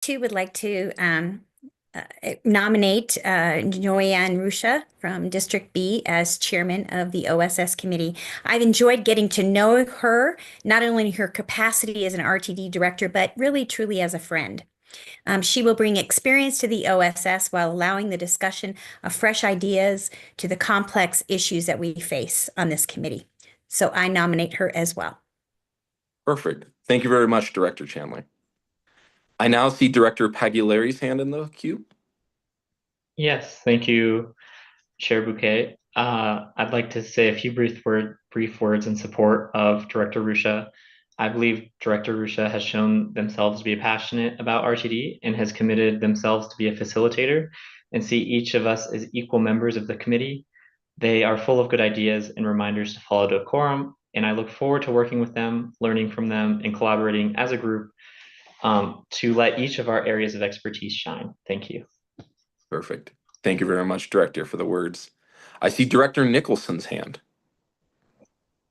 too would like to uh, nominate Joyanne Rusha from District B as chairman of the OSS committee. I've enjoyed getting to know her, not only in her capacity as an RTD director, but really truly as a friend. She will bring experience to the OSS while allowing the discussion of fresh ideas to the complex issues that we face on this committee. So I nominate her as well. Perfect. Thank you very much, Director Chandler. I now see Director Pagliari's hand in the queue. Yes, thank you, Chair Bouquet. I'd like to say a few brief words in support of Director Rusha. I believe Director Rusha has shown themselves to be passionate about RTD and has committed themselves to be a facilitator and see each of us as equal members of the committee. They are full of good ideas and reminders to follow decorum, and I look forward to working with them, learning from them, and collaborating as a group to let each of our areas of expertise shine. Thank you. Perfect. Thank you very much, Director, for the words. I see Director Nicholson's hand.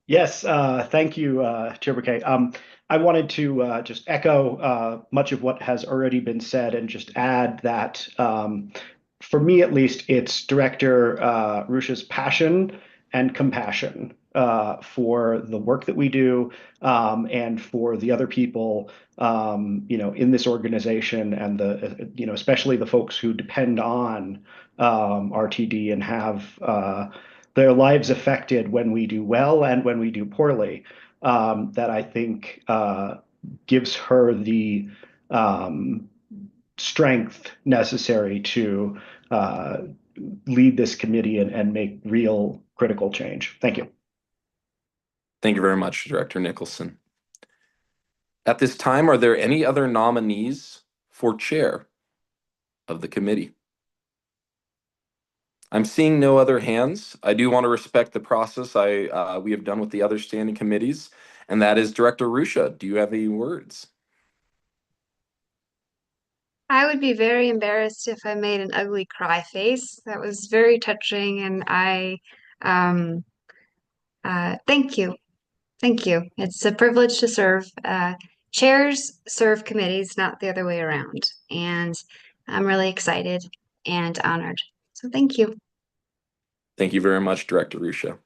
Yes, thank you, Chair Bouquet. I wanted to just echo much of what has already been said and just add that for me at least, it's Director Rusha's passion and compassion for the work that we do and for the other people, in this organization and especially the folks who depend on RTD and have their lives affected when we do well and when we do poorly, that I think gives her the strength necessary to lead this committee and make real critical change. Thank you. Thank you very much, Director Nicholson. At this time, are there any other nominees for chair of the committee? I'm seeing no other hands. I do want to respect the process we have done with the other standing committees, and that is Director Rusha. Do you have any words? I would be very embarrassed if I made an ugly cry face. That was very touching, and um, thank you. Thank you. It's a privilege to serve. Chairs serve committees, not the other way around. And I'm really excited and honored. So thank you. Thank you very much, Director Rusha.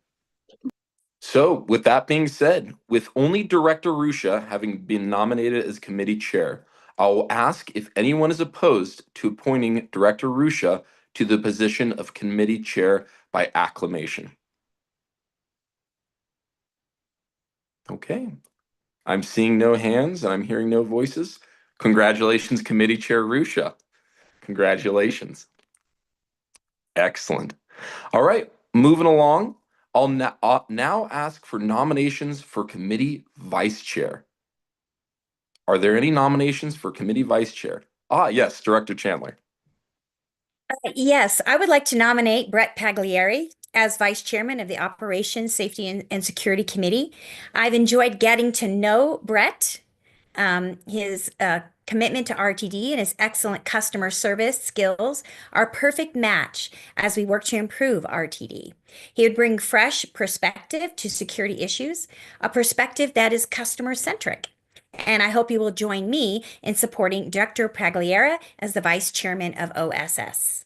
So with that being said, with only Director Rusha having been nominated as committee chair, I will ask if anyone is opposed to appointing Director Rusha to the position of committee chair by acclamation. Okay, I'm seeing no hands and I'm hearing no voices. Congratulations, Committee Chair Rusha. Congratulations. Excellent. All right, moving along. I'll now ask for nominations for committee vice chair. Are there any nominations for committee vice chair? Yes, Director Chandler. Yes, I would like to nominate Brett Pagliari as Vice Chairman of the Operations, Safety, and Security Committee. I've enjoyed getting to know Brett, his commitment to RTD and his excellent customer service skills are a perfect match as we work to improve RTD. He would bring fresh perspective to security issues, a perspective that is customer-centric. And I hope you will join me in supporting Director Pagliara as the Vice Chairman of OSS.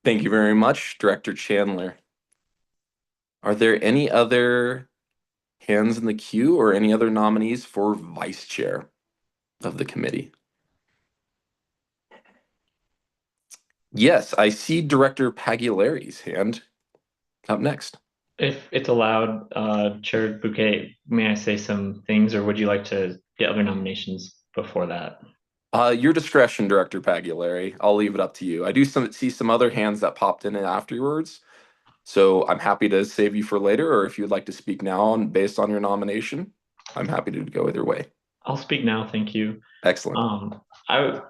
Thank you very much, Director Chandler. Are there any other hands in the queue or any other nominees for vice chair of the committee? Yes, I see Director Pagliari's hand up next. If it's allowed, Chair Bouquet, may I say some things, or would you like to get other nominations before that? Your discretion, Director Pagliari. I'll leave it up to you. I do see some other hands that popped in afterwards, so I'm happy to save you for later, or if you'd like to speak now based on your nomination, I'm happy to go either way. I'll speak now, thank you. Excellent. I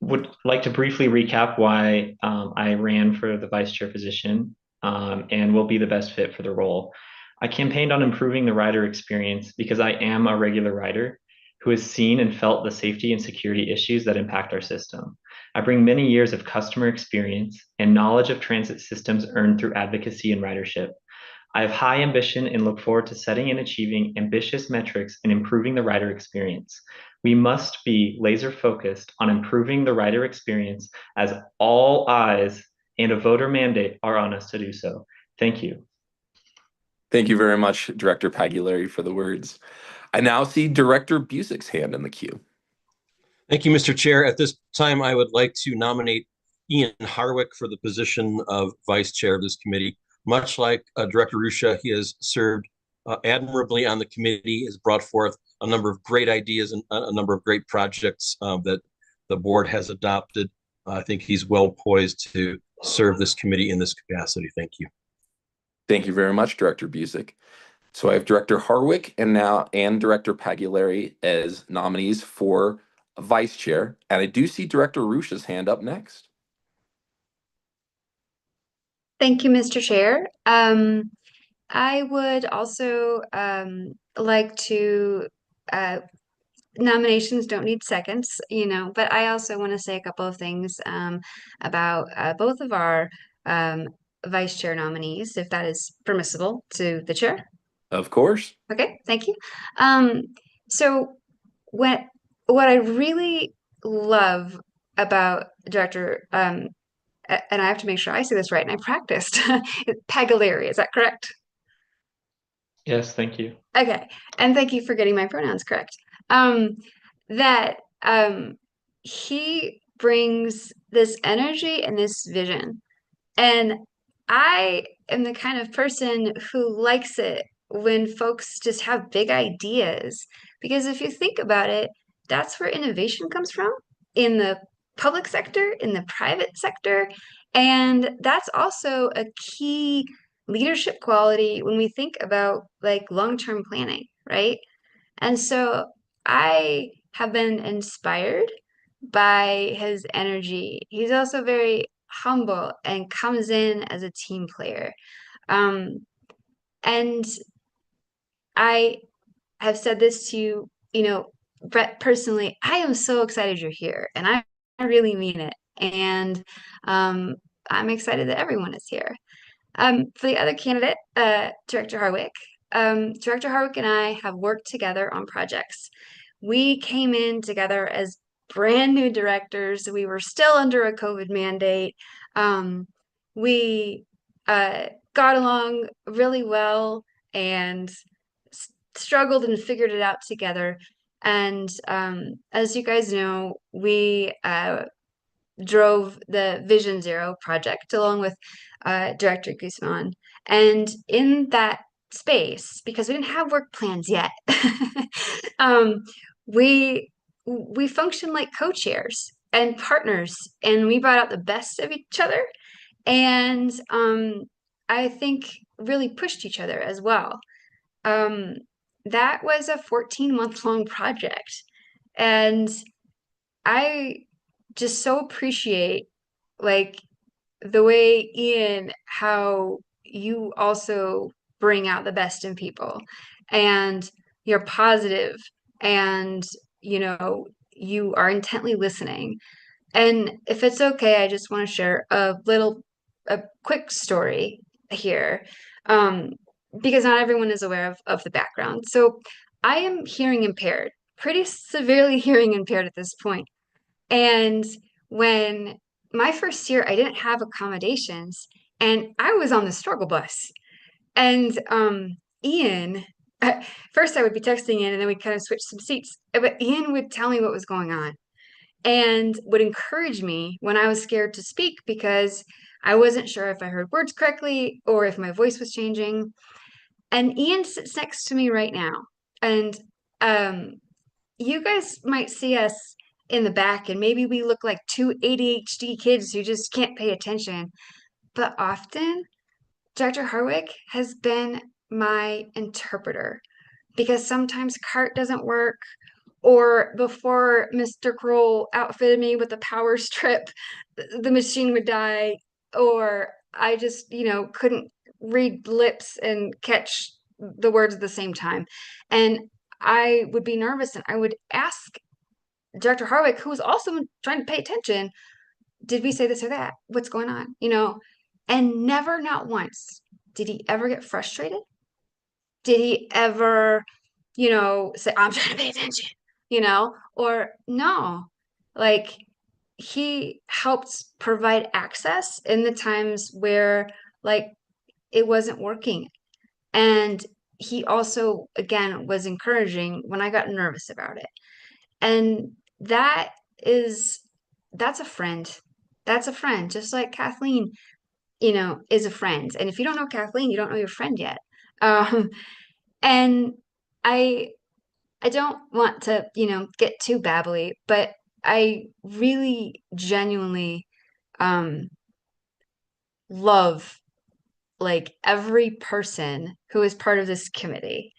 would like to briefly recap why I ran for the vice chair position and will be the best fit for the role. I campaigned on improving the rider experience because I am a regular rider who has seen and felt the safety and security issues that impact our system. I bring many years of customer experience and knowledge of transit systems earned through advocacy and ridership. I have high ambition and look forward to setting and achieving ambitious metrics and improving the rider experience. We must be laser focused on improving the rider experience as all eyes and a voter mandate are on us to do so. Thank you. Thank you very much, Director Pagliari, for the words. I now see Director Busick's hand in the queue. Thank you, Mr. Chair. At this time, I would like to nominate Ian Harwick for the position of Vice Chair of this committee. Much like Director Ruscia, he has served admirably on the committee, has brought forth a number of great ideas and a number of great projects that the board has adopted. I think he's well poised to serve this committee in this capacity. Thank you. Thank you very much, Director Busick. So I have Director Harwick and Director Pagliari as nominees for Vice Chair, and I do see Director Ruscia's hand up next. Thank you, Mr. Chair. I would also like to nominations don't need seconds, but I also want to say a couple of things about both of our vice chair nominees, if that is permissible to the chair. Of course. Okay, thank you. So what I really love about Director and I have to make sure I say this right, and I practiced Pagliari, is that correct? Yes, thank you. Okay, and thank you for getting my pronouns correct. That he brings this energy and this vision, and I am the kind of person who likes it when folks just have big ideas, because if you think about it, that's where innovation comes from in the public sector, in the private sector, and that's also a key leadership quality when we think about like long-term planning, right? And so I have been inspired by his energy. He's also very humble and comes in as a team player. And I have said this to you, Brett, personally, I am so excited you're here, and I really mean it. And I'm excited that everyone is here. For the other candidate, Director Harwick, Director Harwick and I have worked together on projects. We came in together as brand new directors. We were still under a COVID mandate. We got along really well and struggled and figured it out together. And as you guys know, we drove the Vision Zero project along with Director Guzman. And in that space, because we didn't have work plans yet, we functioned like co-chairs and partners, and we brought out the best of each other. And I think really pushed each other as well. That was a 14-month-long project. And I just so appreciate like the way, Ian, how you also bring out the best in people, and you're positive, and you are intently listening. And if it's okay, I just want to share a quick story here, because not everyone is aware of the background. So I am hearing impaired, pretty severely hearing impaired at this point. And when my first year, I didn't have accommodations, and I was on the struggle bus. And Ian, first I would be texting Ian, and then we'd kind of switch some seats. But Ian would tell me what was going on and would encourage me when I was scared to speak because I wasn't sure if I heard words correctly or if my voice was changing. And Ian sits next to me right now. And you guys might see us in the back, and maybe we look like two ADHD kids who just can't pay attention. But often, Dr. Harwick has been my interpreter because sometimes CART doesn't work, or before Mr. Kroll outfitted me with a power strip, the machine would die, or I just, couldn't read lips and catch the words at the same time. And I would be nervous, and I would ask Director Harwick, who was also trying to pay attention, did we say this or that? What's going on? And never, not once, did he ever get frustrated? Did he ever, say, I'm trying to pay attention, or no, like he helped provide access in the times where like it wasn't working. And he also, again, was encouraging when I got nervous about it. And that is, that's a friend. That's a friend, just like Kathleen, is a friend. And if you don't know Kathleen, you don't know your friend yet. And I I don't want to, get too babbly, but I really genuinely um love like every person who is part of this committee.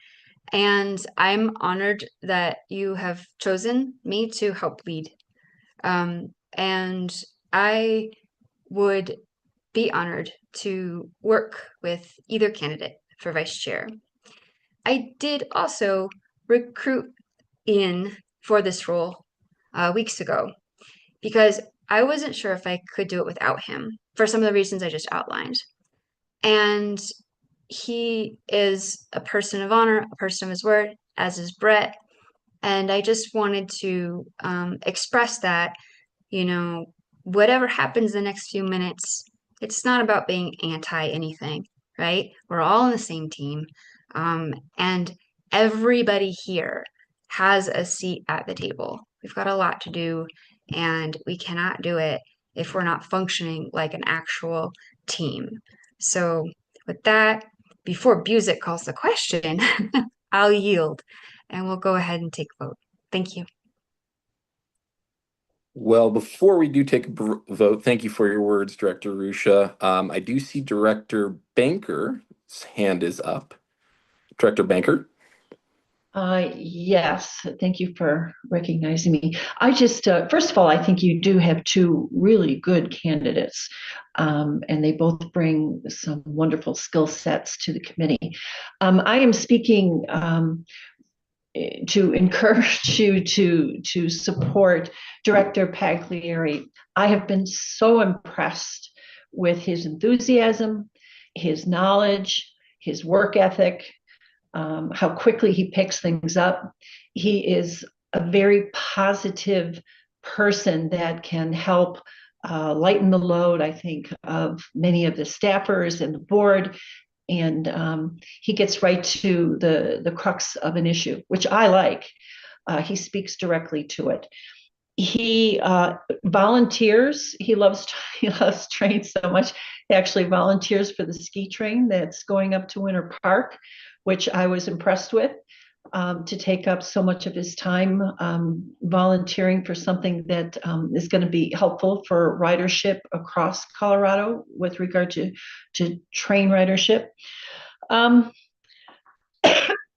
And I'm honored that you have chosen me to help lead. And I would be honored to work with either candidate for vice chair. I did also recruit Ian for this role weeks ago because I wasn't sure if I could do it without him for some of the reasons I just outlined. And he is a person of honor, a person of his word, as is Brett. And I just wanted to express that, whatever happens the next few minutes, it's not about being anti anything, right? We're all on the same team. And everybody here has a seat at the table. We've got a lot to do, and we cannot do it if we're not functioning like an actual team. So, with that, before Busick calls the question, I'll yield and we'll go ahead and take a vote. Thank you. Well, before we do take a vote, thank you for your words, Director Rusha. I do see Director Banker's hand is up. Director Banker? Yes, thank you for recognizing me. I just, first of all, I think you do have two really good candidates, and they both bring some wonderful skill sets to the committee. I am speaking to encourage you to support Director Pagliari. I have been so impressed with his enthusiasm, his knowledge, his work ethic, how quickly he picks things up. He is a very positive person that can help lighten the load, I think, of many of the staffers and the board. And he gets right to the crux of an issue, which I like. He speaks directly to it. He volunteers. He loves trains so much. He actually volunteers for the ski train that's going up to Winter Park, which I was impressed with, to take up so much of his time volunteering for something that is going to be helpful for ridership across Colorado with regard to train ridership. And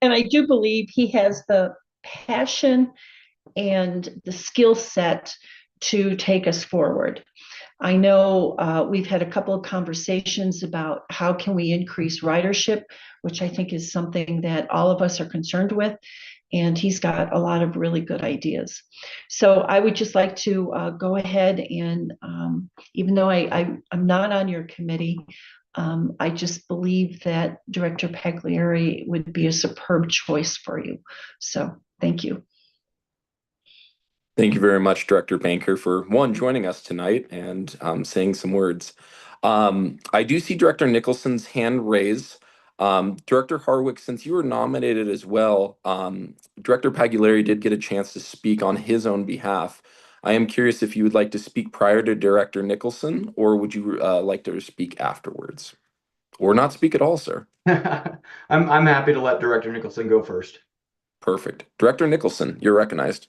I do believe he has the passion and the skill set to take us forward. I know we've had a couple of conversations about how can we increase ridership, which I think is something that all of us are concerned with. And he's got a lot of really good ideas. So I would just like to go ahead and even though I'm not on your committee, I just believe that Director Pagliari would be a superb choice for you. So thank you. Thank you very much, Director Banker, for joining us tonight and saying some words. I do see Director Nicholson's hand raised. Director Harwick, since you were nominated as well, Director Pagliari did get a chance to speak on his own behalf. I am curious if you would like to speak prior to Director Nicholson, or would you like to speak afterwards? Or not speak at all, sir? I'm happy to let Director Nicholson go first. Perfect. Director Nicholson, you're recognized.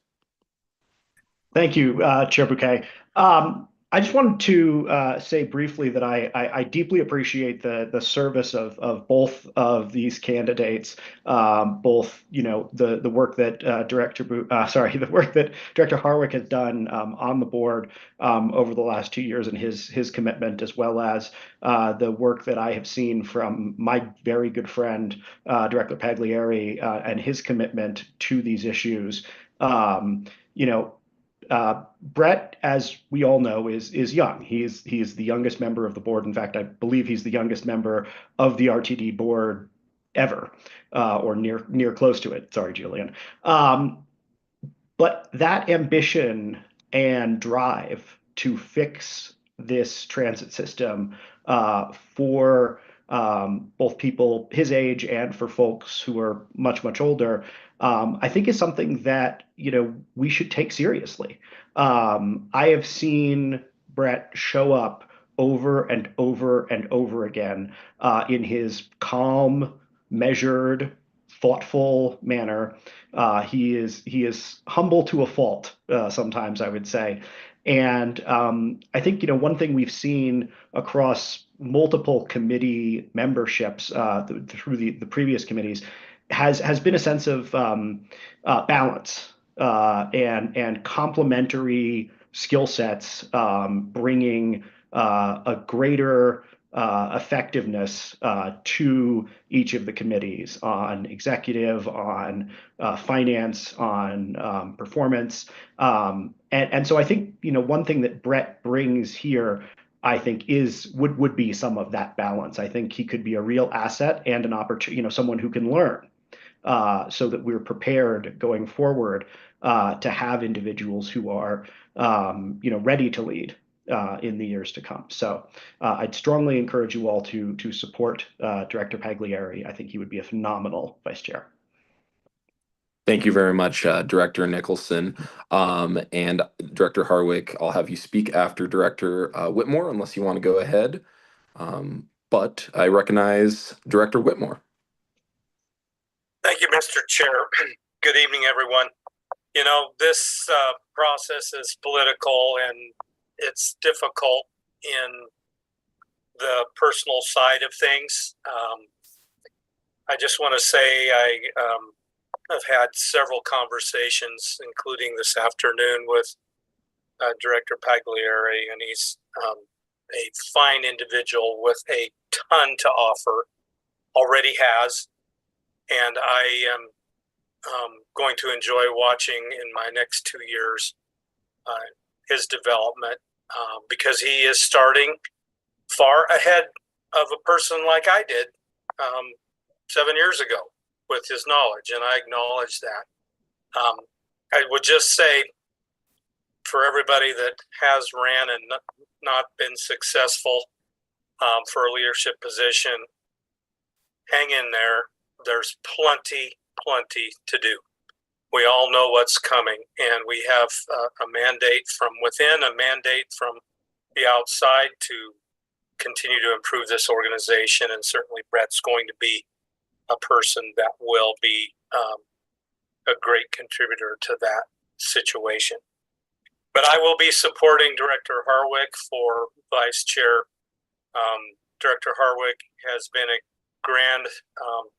Thank you, Chair Bouquet. I just wanted to say briefly that I deeply appreciate the service of both of these candidates, both the work that the work that Director Harwick has done on the board over the last 2 years and his commitment, as well as the work that I have seen from my very good friend Director Pagliari and his commitment to these issues. Brett, as we all know, is young. He is the youngest member of the board. In fact, I believe he's the youngest member of the RTD board ever, or near close to it. Sorry, Julian. But that ambition and drive to fix this transit system for both people his age and for folks who are much older, I think is something that we should take seriously. I have seen Brett show up over and over and over again in his calm, measured, thoughtful manner. He is humble to a fault, sometimes I would say. And I think one thing we've seen across multiple committee memberships through the previous committees has been a sense of balance and complementary skill sets, bringing a greater effectiveness to each of the committees on executive, on finance, on performance. And so I think, one thing that Brett brings here, I think would be some of that balance. I think he could be a real asset and an opportunity, someone who can learn, so that we're prepared going forward to have individuals who are, ready to lead in the years to come. So I'd strongly encourage you all to support Director Pagliari. I think he would be a phenomenal vice chair. Thank you very much, Director Nicholson. And Director Harwick, I'll have you speak after Director Whitmore, unless you want to go ahead. But I recognize Director Whitmore. Thank you, Mr. Chair. Good evening, everyone. This process is political and it's difficult in the personal side of things. I just want to say I've had several conversations, including this afternoon, with Director Pagliari, and he's a fine individual with a ton to offer, already has, and I am going to enjoy watching in my next 2 years his development, because he is starting far ahead of a person like I did 7 years ago with his knowledge, and I acknowledge that. I would just say, for everybody that has ran and not been successful for a leadership position, hang in there. There's plenty to do. We all know what's coming, and we have a mandate from within, a mandate from the outside to continue to improve this organization, and certainly Brett's going to be a person that will be a great contributor to that situation. But I will be supporting Director Harwick for Vice Chair. Director Harwick has been a grand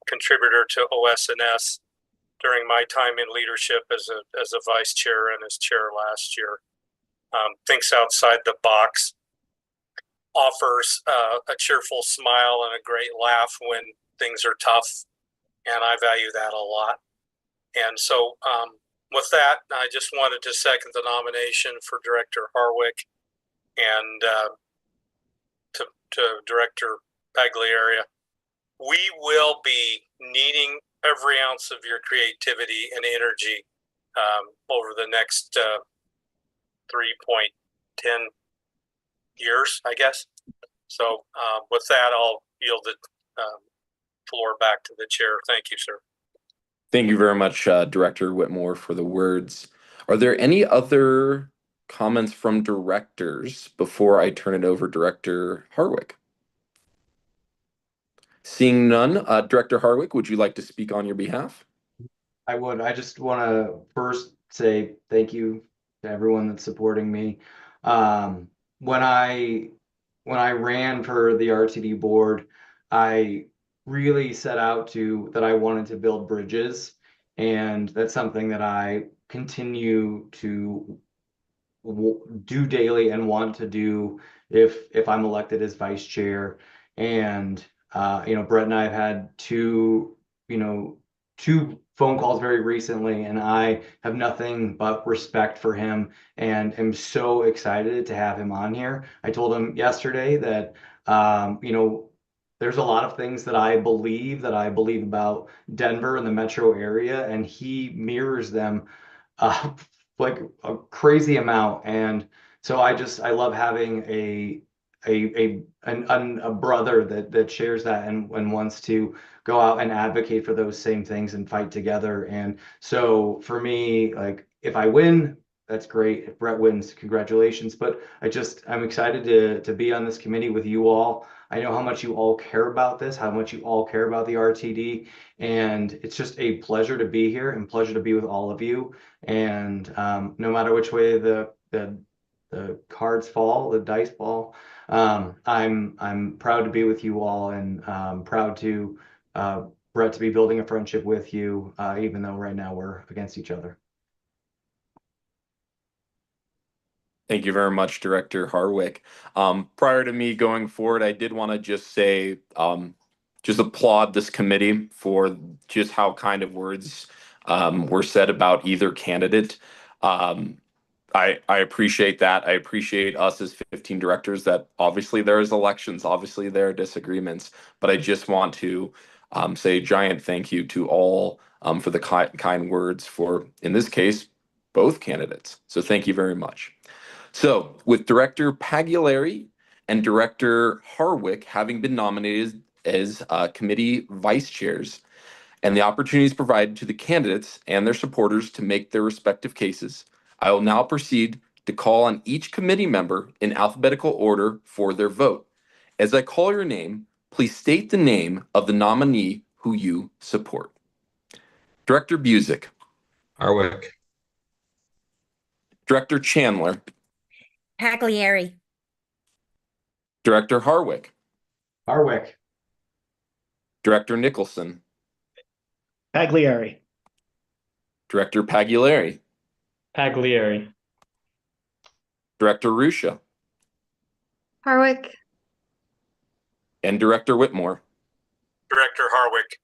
contributor to OS&S during my time in leadership as a vice chair and as chair last year. Thinks outside the box, offers a cheerful smile and a great laugh when things are tough, and I value that a lot. And so with that, I just wanted to second the nomination for Director Harwick, and to Director Pagliari. We will be needing every ounce of your creativity and energy over the next 3.10 years, I guess. So with that, I'll yield the floor back to the chair. Thank you, sir. Thank you very much, Director Whitmore, for the words. Are there any other comments from directors before I turn it over to Director Harwick? Seeing none, Director Harwick, would you like to speak on your behalf? I would. I just want to first say thank you to everyone that's supporting me. When I ran for the RTD board, I really set out that I wanted to build bridges, and that's something that I continue to do daily and want to do if I'm elected as vice chair. And Brett and I have had two phone calls very recently, and I have nothing but respect for him and am so excited to have him on here. I told him yesterday that, there's a lot of things that I believe about Denver and the metro area, and he mirrors them like a crazy amount. And so I love having a brother that shares that and wants to go out and advocate for those same things and fight together. And so for me, like, if I win, that's great. If Brett wins, congratulations. But I'm excited to be on this committee with you all. I know how much you all care about this, how much you all care about the RTD, and it's just a pleasure to be here and pleasure to be with all of you. And no matter which way the cards fall, the dice fall, I'm proud to be with you all, and proud to Brett, to be building a friendship with you, even though right now we're against each other. Thank you very much, Director Harwick. Prior to me going forward, I did want to just say, just applaud this committee for just how kind of words were said about either candidate. I appreciate that. I appreciate us as 15 directors that obviously there's elections, obviously there are disagreements, but I just want to say a giant thank you to all for the kind words for, in this case, both candidates. So thank you very much. So with Director Pagliari and Director Harwick having been nominated as committee vice chairs, and the opportunities provided to the candidates and their supporters to make their respective cases, I will now proceed to call on each committee member in alphabetical order for their vote. As I call your name, please state the name of the nominee who you support. Director Busick. Harwick. Director Chandler. Pagliari. Director Harwick. Harwick. Director Nicholson. Pagliari. Director Pagliari. Pagliari. Director Ruscia. Harwick. And Director Whitmore. Director Harwick.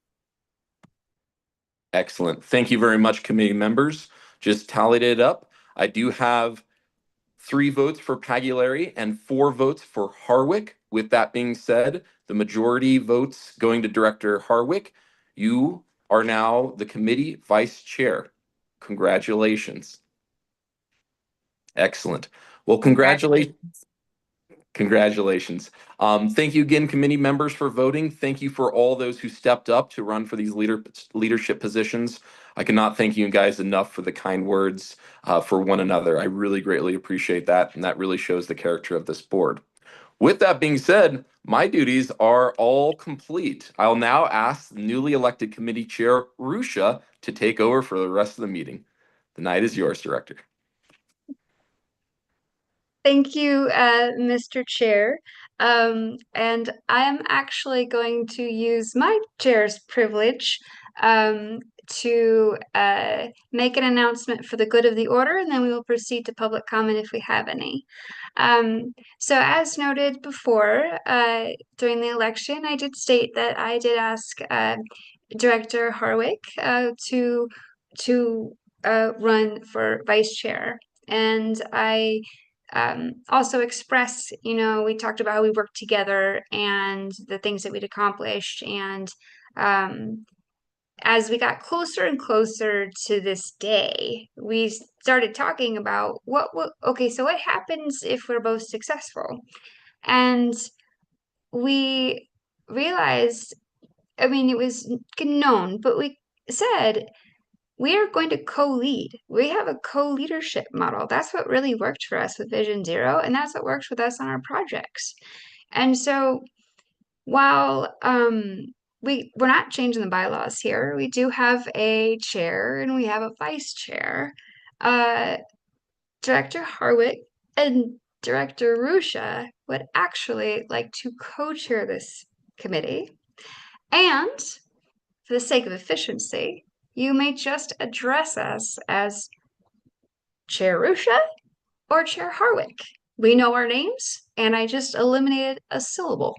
Excellent. Thank you very much, committee members. Just tallied it up. I do have 3 votes for Pagliari and 4 votes for Harwick. With that being said, the majority votes going to Director Harwick. You are now the committee vice chair. Congratulations. Excellent. Well, congratulations. Congratulations. Thank you again, committee members, for voting. Thank you for all those who stepped up to run for these leadership positions. I cannot thank you guys enough for the kind words for one another. I really greatly appreciate that, and that really shows the character of this board. With that being said, my duties are all complete. I'll now ask the newly elected committee chair, Ruscia, to take over for the rest of the meeting. The night is yours, Director. Thank you, Mr. Chair. And I'm actually going to use my chair's privilege to make an announcement for the good of the order, and then we will proceed to public comment if we have any. So as noted before, during the election, I did state that I did ask Director Harwick to run for vice chair. And I also express, we talked about how we worked together and the things that we'd accomplished. And as we got closer and closer to this day, we started talking about so what happens if we're both successful? And we realized, it was known, but we said, we are going to co-lead. We have a co-leadership model. That's what really worked for us with Vision Zero, and that's what works with us on our projects. And so while we're not changing the bylaws here, we do have a chair and we have a vice chair. Director Harwick and Director Ruscia would actually like to co-chair this committee. And for the sake of efficiency, you may just address us as Chair Ruscia or Chair Harwick. We know our names, and I just eliminated a syllable.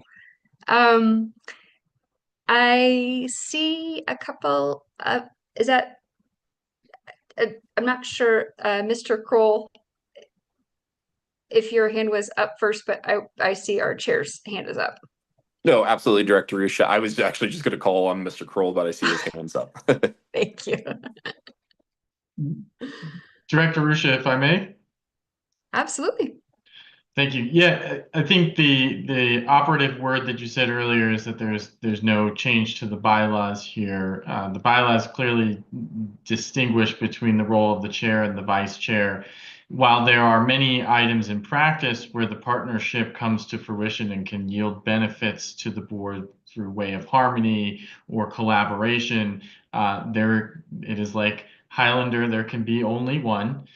I see a couple of is that, I'm not sure, Mr. Kroll, if your hand was up first, but I see our chair's hand is up. No, absolutely, Director Rusha. I was actually just going to call on Mr. Kroll, but I see his hands up. Thank you. Director Rusha, if I may. Absolutely. Thank you. Yeah, I think the operative word that you said earlier is that there's no change to the bylaws here. The bylaws clearly distinguish between the role of the chair and the vice chair. While there are many items in practice where the partnership comes to fruition and can yield benefits to the board through way of harmony or collaboration, it is like Highlander, there can be only one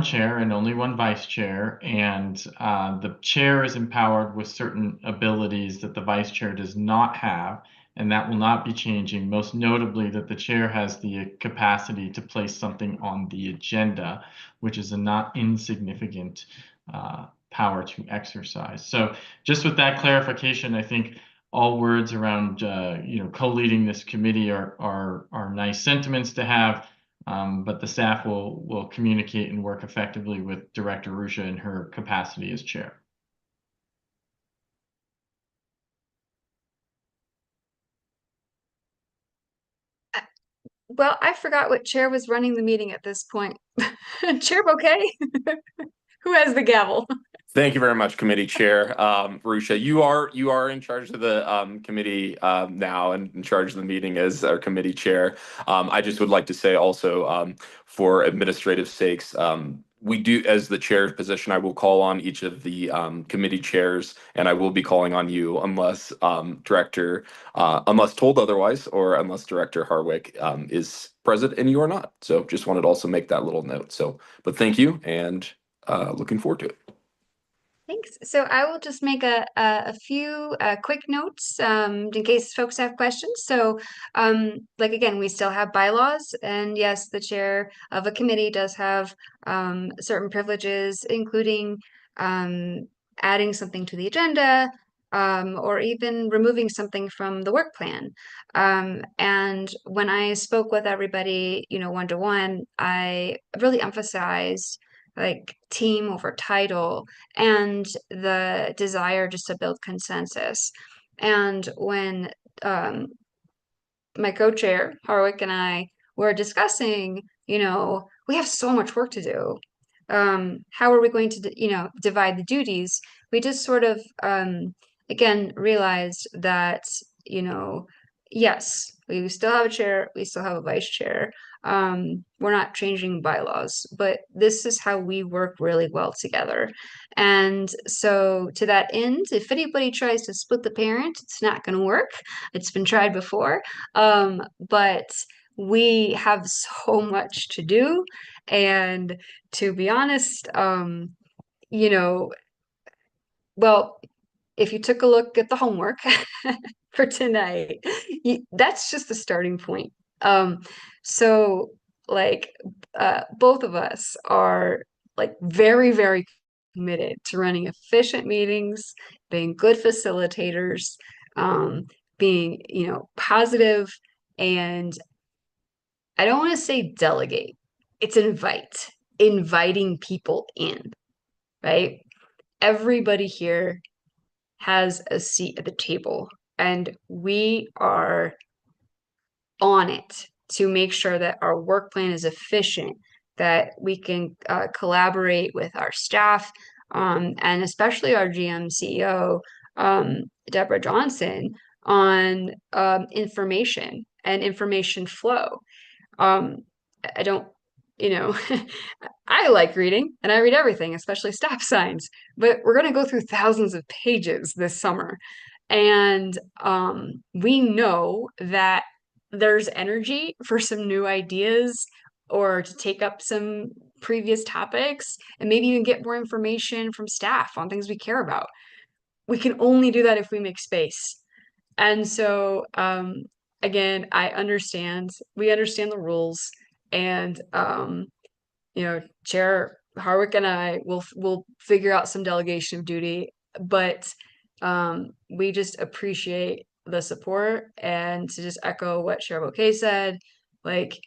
chair and only one vice chair, and the chair is empowered with certain abilities that the vice chair does not have, and that will not be changing. Most notably, that the chair has the capacity to place something on the agenda, which is a not insignificant power to exercise. So just with that clarification, I think all words around co-leading this committee are nice sentiments to have. But the staff will communicate and work effectively with Director Rusha in her capacity as chair. Well, I forgot what chair was running the meeting at this point. Chair Bouquet? Who has the gavel? Thank you very much, Committee Chair. Rusha, you are in charge of the committee now and in charge of the meeting as our committee chair. I just would like to say also, for administrative sakes, we do, as the chair position, I will call on each of the committee chairs, and I will be calling on you unless unless told otherwise, or unless Director Harwick is present and you are not. So just wanted to also make that little note. So, but thank you, and looking forward to it. Thanks. So I will just make a few quick notes in case folks have questions. So like again, we still have bylaws, and yes, the chair of a committee does have certain privileges, including adding something to the agenda, or even removing something from the work plan. And when I spoke with everybody, one-to-one, I really emphasized like team over title and the desire just to build consensus. And when my co-chair Harwick and I were discussing, we have so much work to do. How are we going to, divide the duties? We just sort of, again, realized that, yes, we still have a chair, we still have a vice chair. We're not changing bylaws, but this is how we work really well together. And so to that end, if anybody tries to split the parent, it's not going to work. It's been tried before. But we have so much to do. And to be honest, well, if you took a look at the homework for tonight, that's just the starting point. So like both of us are like very, very committed to running efficient meetings, being good facilitators, being, positive, and I don't want to say delegate. It's inviting people in, right? Everybody here has a seat at the table, and we are on it to make sure that our work plan is efficient, that we can collaborate with our staff, and especially our GM CEO, Deborah Johnson, on information and information flow. I don't, I like reading and I read everything, especially stop signs, but we're going to go through thousands of pages this summer. And we know that there's energy for some new ideas or to take up some previous topics and maybe even get more information from staff on things we care about. We can only do that if we make space. And so, again, we understand the rules, and, Chair Harwick and I will figure out some delegation of duty, but we just appreciate the support. And to just echo what Chair Bouquet said, Like,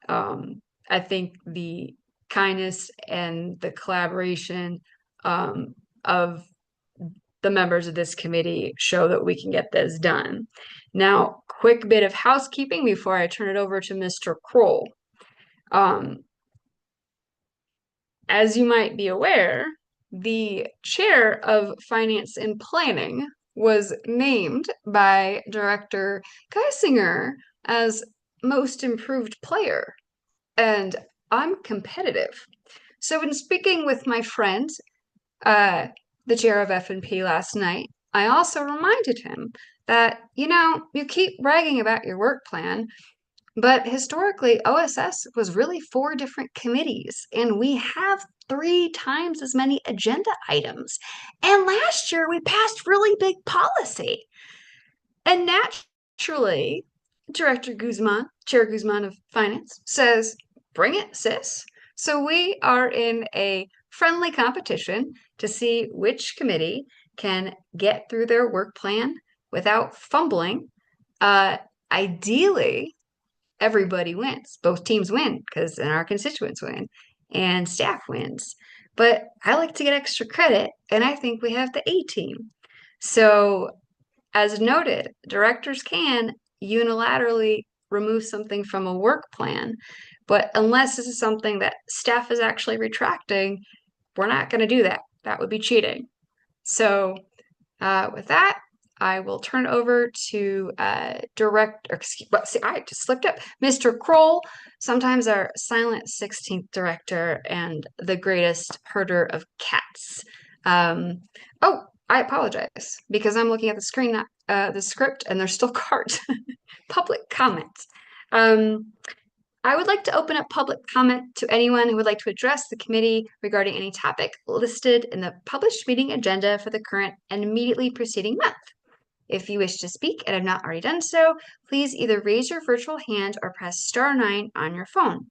I think the kindness and the collaboration of the members of this committee show that we can get this done. Now, quick bit of housekeeping before I turn it over to Mr. Kroll. As you might be aware, the chair of Finance and Planning was named by Director Geisinger as Most Improved Player, and I'm competitive. So in speaking with my friend, the chair of F&P last night, I also reminded him that, you keep bragging about your work plan, but historically, OSS was really 4 different committees, and we have 3 times as many agenda items. And last year, we passed really big policy. And naturally, Director Guzman, Chair Guzman of Finance, says, bring it, sis. So we are in a friendly competition to see which committee can get through their work plan without fumbling. Ideally, everybody wins. Both teams win because then our constituents win and staff wins. But I like to get extra credit, and I think we have the A team. So, as noted, directors can unilaterally remove something from a work plan, but unless this is something that staff is actually retracting, we're not going to do that. That would be cheating. So, with that, I will turn over to I just slipped up. Mr. Kroll, sometimes our silent 16th director and the greatest herder of cats. Oh, I apologize because I'm looking at the screen, not the script, and there's still cards. Public comments. I would like to open up public comment to anyone who would like to address the committee regarding any topic listed in the published meeting agenda for the current and immediately preceding month. If you wish to speak and have not already done so, please either raise your virtual hand or press *9 on your phone.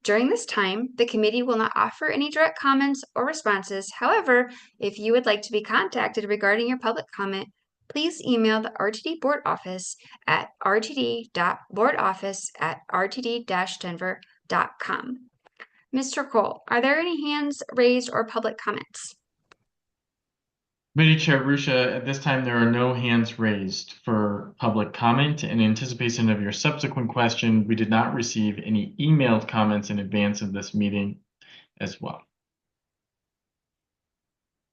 During this time, the committee will not offer any direct comments or responses. However, if you would like to be contacted regarding your public comment, please email the RTD board office at rtd.boardoffice@rtd-denver.com. Mr. Kroll, are there any hands raised or public comments? Committee Chair Rusha, at this time, there are no hands raised for public comment. In anticipation of your subsequent question, we did not receive any emailed comments in advance of this meeting as well.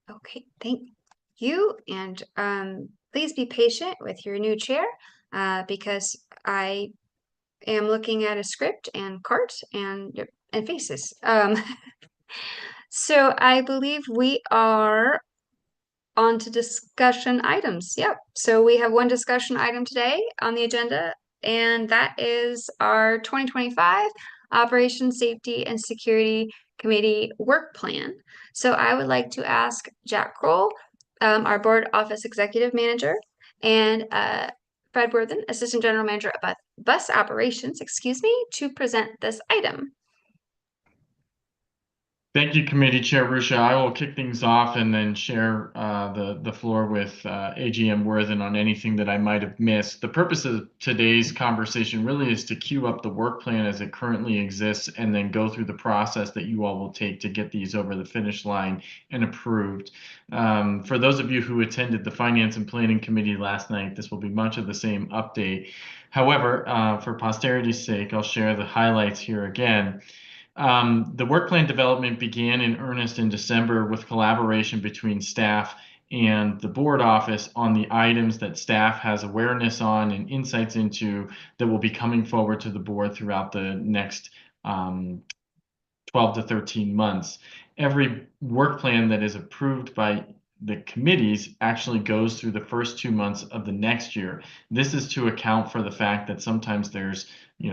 Okay, thank you. And please be patient with your new chair because I am looking at a script and cards and faces. So I believe we are on to discussion items. Yep. So we have one discussion item today on the agenda, and that is our 2025 Operations, Safety, and Security Committee work plan. So I would like to ask Jack Kroll, our board office executive manager, and Fred Worthen, assistant general manager of bus operations, to present this item. Thank you, Committee Chair Rusha. I will kick things off and then share the floor with AGM Worthen on anything that I might have missed. The purpose of today's conversation really is to queue up the work plan as it currently exists and then go through the process that you all will take to get these over the finish line and approved. For those of you who attended the Finance and Planning Committee last night, this will be much of the same update. However, for posterity's sake, I'll share the highlights here again. The work plan development began in earnest in December with collaboration between staff and the board office on the items that staff has awareness on and insights into that will be coming forward to the board throughout the next 12 to 13 months. Every work plan that is approved by the committees actually goes through the first 2 months of the next year. This is to account for the fact that sometimes there's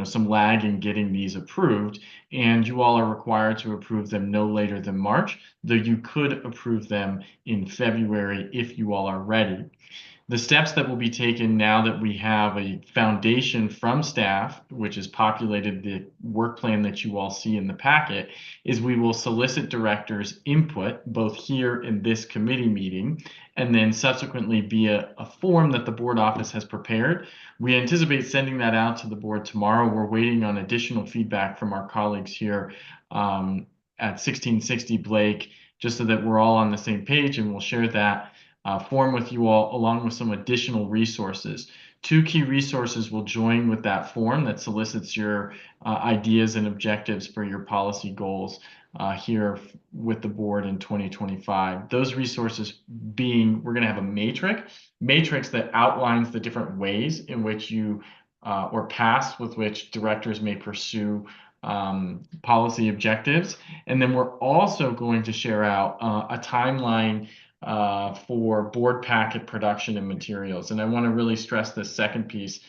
some lag in getting these approved, and you all are required to approve them no later than March, though you could approve them in February if you all are ready. The steps that will be taken now that we have a foundation from staff, which has populated the work plan that you all see in the packet, is we will solicit directors' input, both here in this committee meeting, and then subsequently via a form that the board office has prepared. We anticipate sending that out to the board tomorrow. We're waiting on additional feedback from our colleagues here at 1660 Blake, just so that we're all on the same page, and we'll share that form with you all along with some additional resources. 2 key resources will join with that form that solicits your ideas and objectives for your policy goals here with the board in 2025. Those resources being, we're going to have a matrix that outlines the different ways in which you or paths with which directors may pursue policy objectives. And then we're also going to share out a timeline for board packet production and materials. And I want to really stress this second piece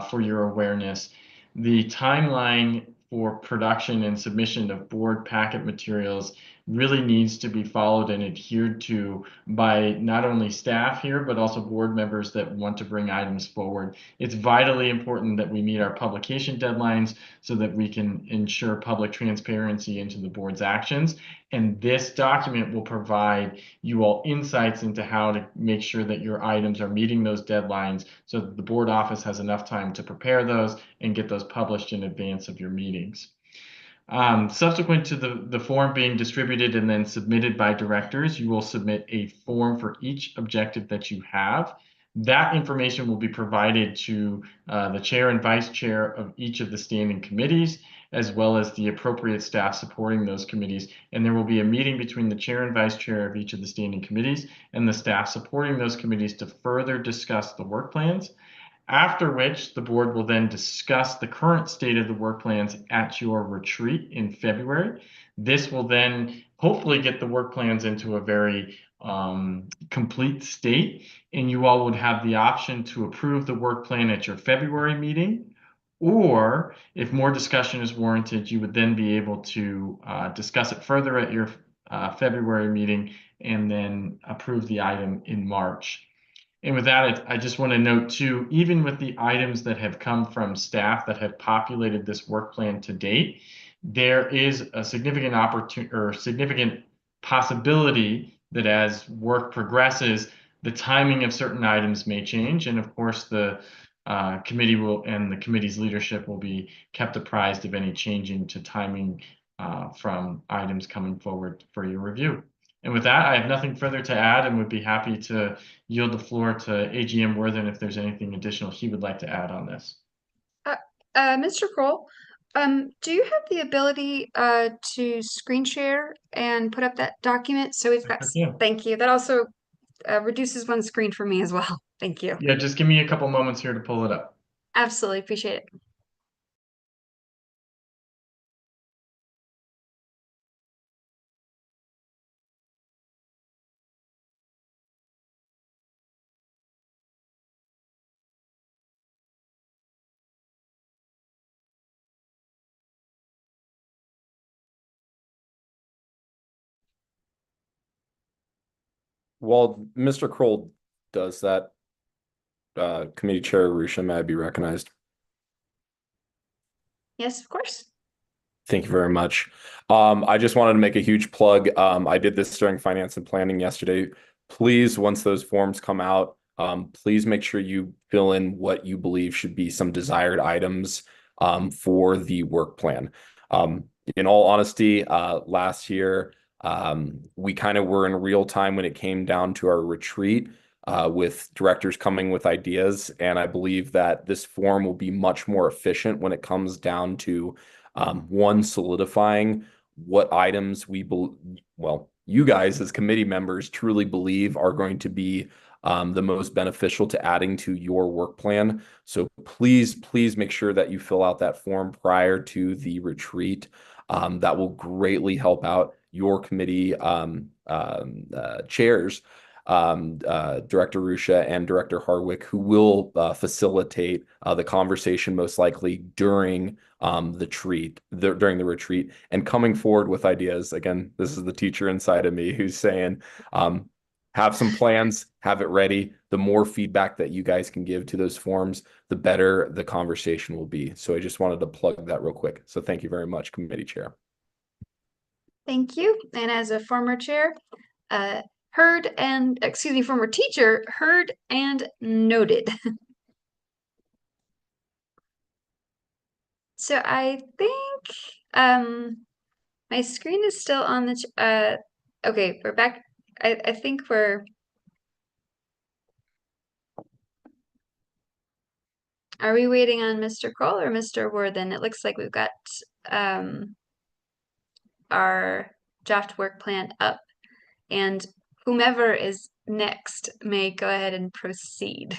for your awareness. The timeline for production and submission of board packet materials really needs to be followed and adhered to by not only staff here, but also board members that want to bring items forward. It's vitally important that we meet our publication deadlines so that we can ensure public transparency into the board's actions. And this document will provide you all insights into how to make sure that your items are meeting those deadlines so that the board office has enough time to prepare those and get those published in advance of your meetings. Subsequent to the form being distributed and then submitted by directors, you will submit a form for each objective that you have. That information will be provided to the chair and vice chair of each of the standing committees, as well as the appropriate staff supporting those committees. And there will be a meeting between the chair and vice chair of each of the standing committees and the staff supporting those committees to further discuss the work plans. After which the board will then discuss the current state of the work plans at your retreat in February. This will then hopefully get the work plans into a very complete state, and you all would have the option to approve the work plan at your February meeting, or if more discussion is warranted, you would then be able to discuss it further at your February meeting and then approve the item in March. And with that, I just want to note too, even with the items that have come from staff that have populated this work plan to date, there is a significant opportunity or significant possibility that as work progresses, the timing of certain items may change. And of course, the committee will and the committee's leadership will be kept apprised of any changing to timing from items coming forward for your review. And with that, I have nothing further to add and would be happy to yield the floor to AGM Worthen if there's anything additional he would like to add on this. Mr. Kroll, do you have the ability to screen share and put up that document? So we've got, thank you. That also reduces one screen for me as well. Thank you. Yeah, just give me a couple moments here to pull it up. Absolutely, appreciate it. While Mr. Kroll does that, Committee Chair Arusha, may I be recognized? Yes, of course. Thank you very much. I just wanted to make a huge plug. I did this during finance and planning yesterday. Please, once those forms come out, please make sure you fill in what you believe should be some desired items for the work plan. In all honesty, last year, we kind of were in real time when it came down to our retreat with directors coming with ideas. And I believe that this form will be much more efficient when it comes down to one, solidifying what items you guys as committee members truly believe are going to be the most beneficial to adding to your work plan. So please make sure that you fill out that form prior to the retreat. That will greatly help out your committee chairs, Director Arusha and Director Harwick, who will facilitate the conversation most likely during the retreat and coming forward with ideas. Again, this is the teacher inside of me who's saying, have some plans, have it ready. The more feedback that you guys can give to those forms, the better the conversation will be. So I just wanted to plug that real quick. So thank you very much, Committee Chair. Thank you. And as a former chair, former teacher, heard and noted. So I think my screen is still on the okay, we're back. I think are we waiting on Mr. Kroll or Mr. Worthen? It looks like we've got our draft work plan up, and whomever is next may go ahead and proceed.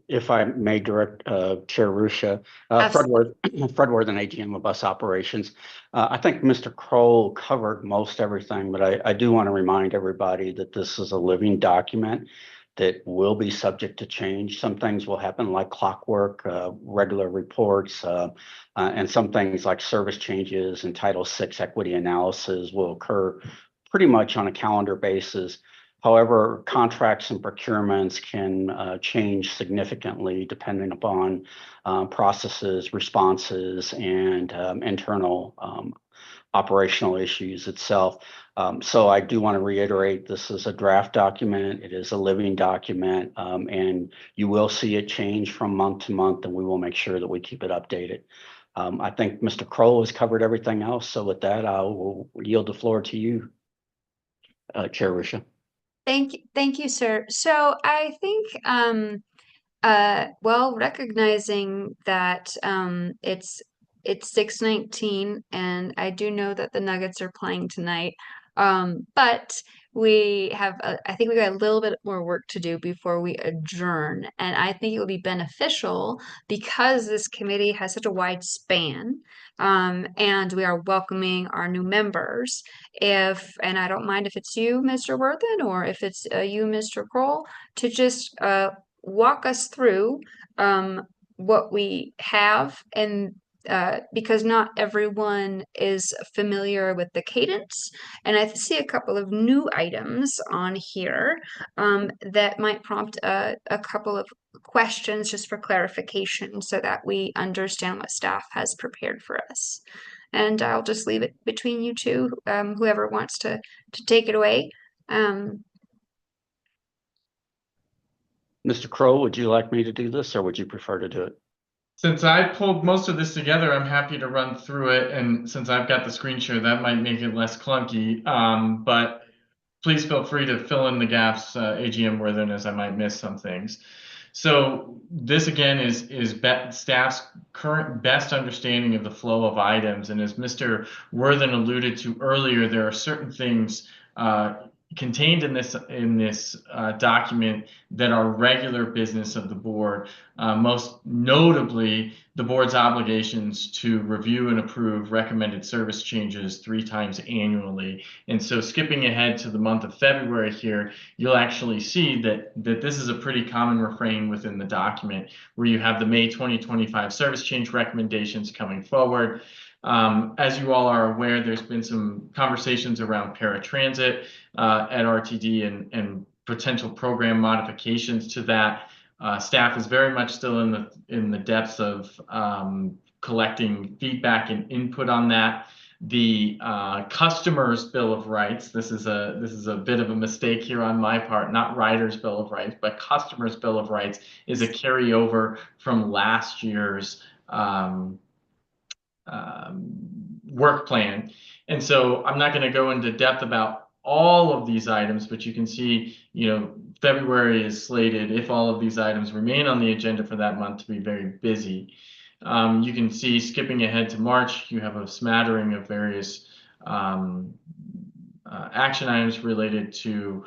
If I may direct Chair Rusha, Fred Worthen, AGM of Bus Operations. I think Mr. Kroll covered most everything, but I do want to remind everybody that this is a living document that will be subject to change. Some things will happen like clockwork, regular reports, and some things like service changes and Title VI equity analysis will occur pretty much on a calendar basis. However, contracts and procurements can change significantly depending upon processes, responses, and internal operational issues itself. So I do want to reiterate, this is a draft document. It is a living document, and you will see it change from month to month, and we will make sure that we keep it updated. I think Mr. Kroll has covered everything else. So with that, I will yield the floor to you, Chair Rusha. Thank you, sir. So I think well, recognizing that it's 6:19 and I do know that the Nuggets are playing tonight. But we have I think we got a little bit more work to do before we adjourn, and I think it would be beneficial because this committee has such a wide span, and we are welcoming our new members. And I don't mind if it's you, Mr. Worthen, or if it's you, Mr. Kroll, to just walk us through what we have, and because not everyone is familiar with the cadence, and I see a couple of new items on here that might prompt a couple of questions just for clarification so that we understand what staff has prepared for us. And I'll just leave it between you two, whoever wants to take it away. Mr. Kroll, would you like me to do this, or would you prefer to do it? Since I pulled most of this together, I'm happy to run through it. And since I've got the screen share, that might make it less clunky. But please feel free to fill in the gaps, AGM Worthen, as I might miss some things. So this again is staff's current best understanding of the flow of items. And as Mr. Worthen alluded to earlier, there are certain things contained in this document that are regular business of the board, most notably the board's obligations to review and approve recommended service changes 3 times annually. And so skipping ahead to the month of February here, you'll actually see that this is a pretty common refrain within the document, where you have the May 2025 service change recommendations coming forward. As you all are aware, there's been some conversations around paratransit at RTD and potential program modifications to that. Staff is very much still in the depths of collecting feedback and input on that. The customer's bill of rights. This is a bit of a mistake here on my part. Not rider's bill of rights, but customer's bill of rights is a carryover from last year's work plan. And so I'm not going to go into depth about all of these items, but you can see, February is slated, if all of these items remain on the agenda for that month, to be very busy. You can see, skipping ahead to March, you have a smattering of various action items related to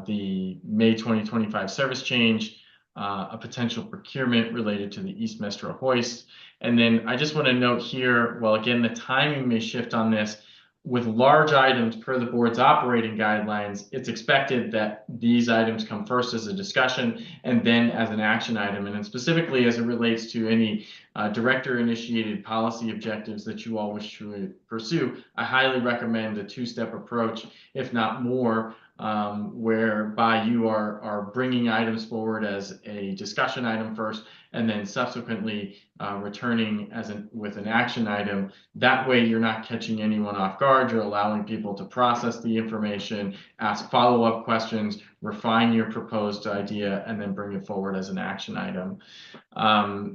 the May 2025 service change, a potential procurement related to the East Mestra hoist. And then I just want to note here, well, again, the timing may shift on this. with large items per the board's operating guidelines, it's expected that these items come first as a discussion and then as an action item. And then specifically as it relates to any director-initiated policy objectives that you all wish to pursue, I highly recommend a two-step approach, if not more, whereby you are bringing items forward as a discussion item first, and then subsequently returning with an action item. That way you're not catching anyone off guard. You're allowing people to process the information, ask follow-up questions, refine your proposed idea, and then bring it forward as an action item.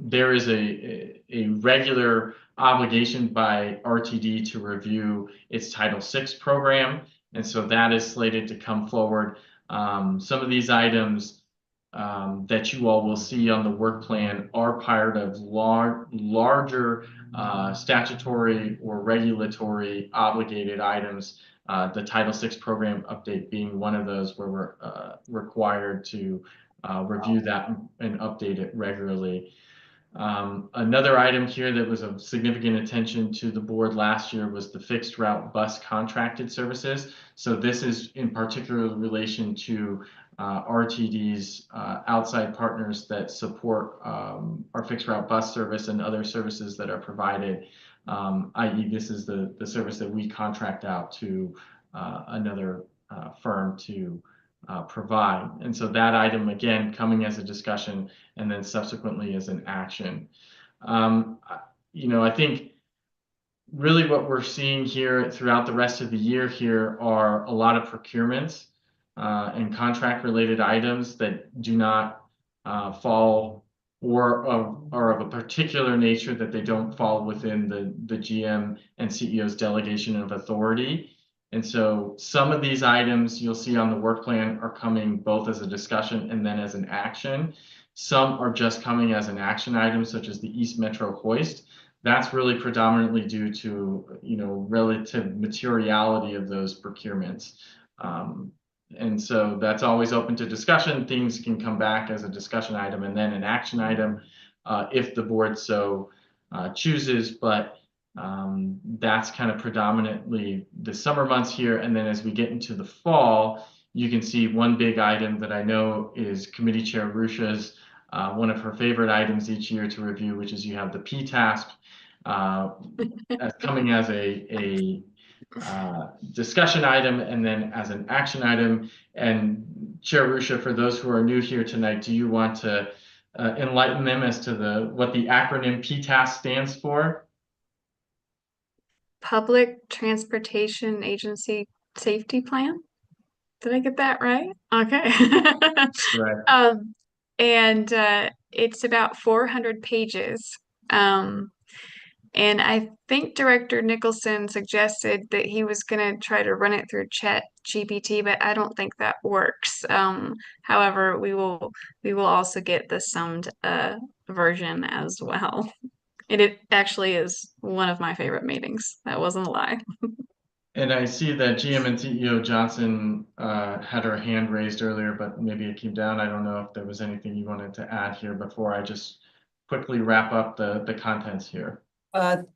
There is a regular obligation by RTD to review its Title VI program, and so that is slated to come forward. Some of these items that you all will see on the work plan are part of larger statutory or regulatory obligated items. The Title VI program update being one of those, where we're required to review that and update it regularly. Another item here that was of significant attention to the board last year was the fixed route bus contracted services. So this is in particular relation to RTD's outside partners that support our fixed route bus service and other services that are provided, i.e. this is the service that we contract out to another firm to provide. And so that item, again, coming as a discussion and then subsequently as an action. I think really what we're seeing here throughout the rest of the year here are a lot of procurements and contract related items that do not fall or are of a particular nature that they don't fall within the GM and CEO's delegation of authority. And so some of these items you'll see on the work plan are coming both as a discussion and then as an action. Some are just coming as an action item, such as the East Metro hoist. That's really predominantly due to, relative materiality of those procurements. And so that's always open to discussion. Things can come back as a discussion item and then an action item if the board so chooses. But that's kind of predominantly the summer months here. And then as we get into the fall, you can see one big item that I know is Committee Chair Ruscha's one of her favorite items each year to review, which is you have the PTASP coming as a discussion item and then as an action item. And Chair Ruscha, for those who are new here tonight, do you want to enlighten them as to what the acronym PTASP stands for? Public Transportation Agency Safety Plan. Did I get that right? Okay. Right. And it's about 400 pages. And I think Director Nicholson suggested that he was going to try to run it through ChatGPT, but I don't think that works. However, we will also get the summed version as well. And it actually is one of my favorite meetings. That wasn't a lie. And I see that GM and CEO Johnson had her hand raised earlier, but maybe it came down. I don't know if there was anything you wanted to add here before I just quickly wrap up the contents here.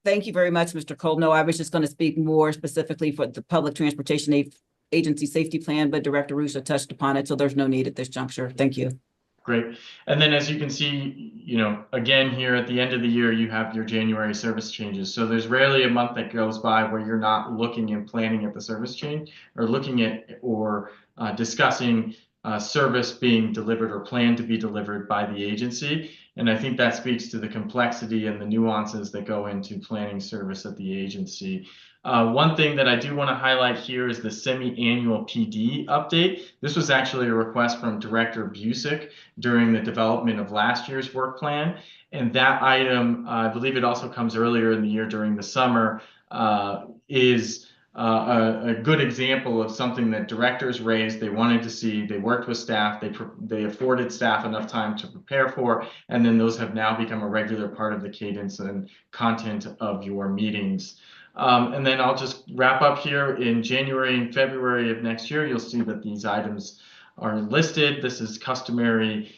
Thank you very much, Mr. Cole. No, I was just going to speak more specifically for the Public Transportation Agency Safety Plan, but Director Ruscha touched upon it, so there's no need at this juncture. Thank you. Great. And then as you can see, again, here at the end of the year, you have your January service changes. So there's rarely a month that goes by where you're not looking and planning at the service change or looking at or discussing service being delivered or planned to be delivered by the agency. And I think that speaks to the complexity and the nuances that go into planning service at the agency. One thing that I do want to highlight here is the semi-annual PD update. This was actually a request from Director Busick during the development of last year's work plan. And that item, I believe it also comes earlier in the year during the summer, is a good example of something that directors raised, they wanted to see, they worked with staff, they afforded staff enough time to prepare for, and then those have now become a regular part of the cadence and content of your meetings. And then I'll just wrap up here. In January and February of next year, you'll see that these items are listed. This is customary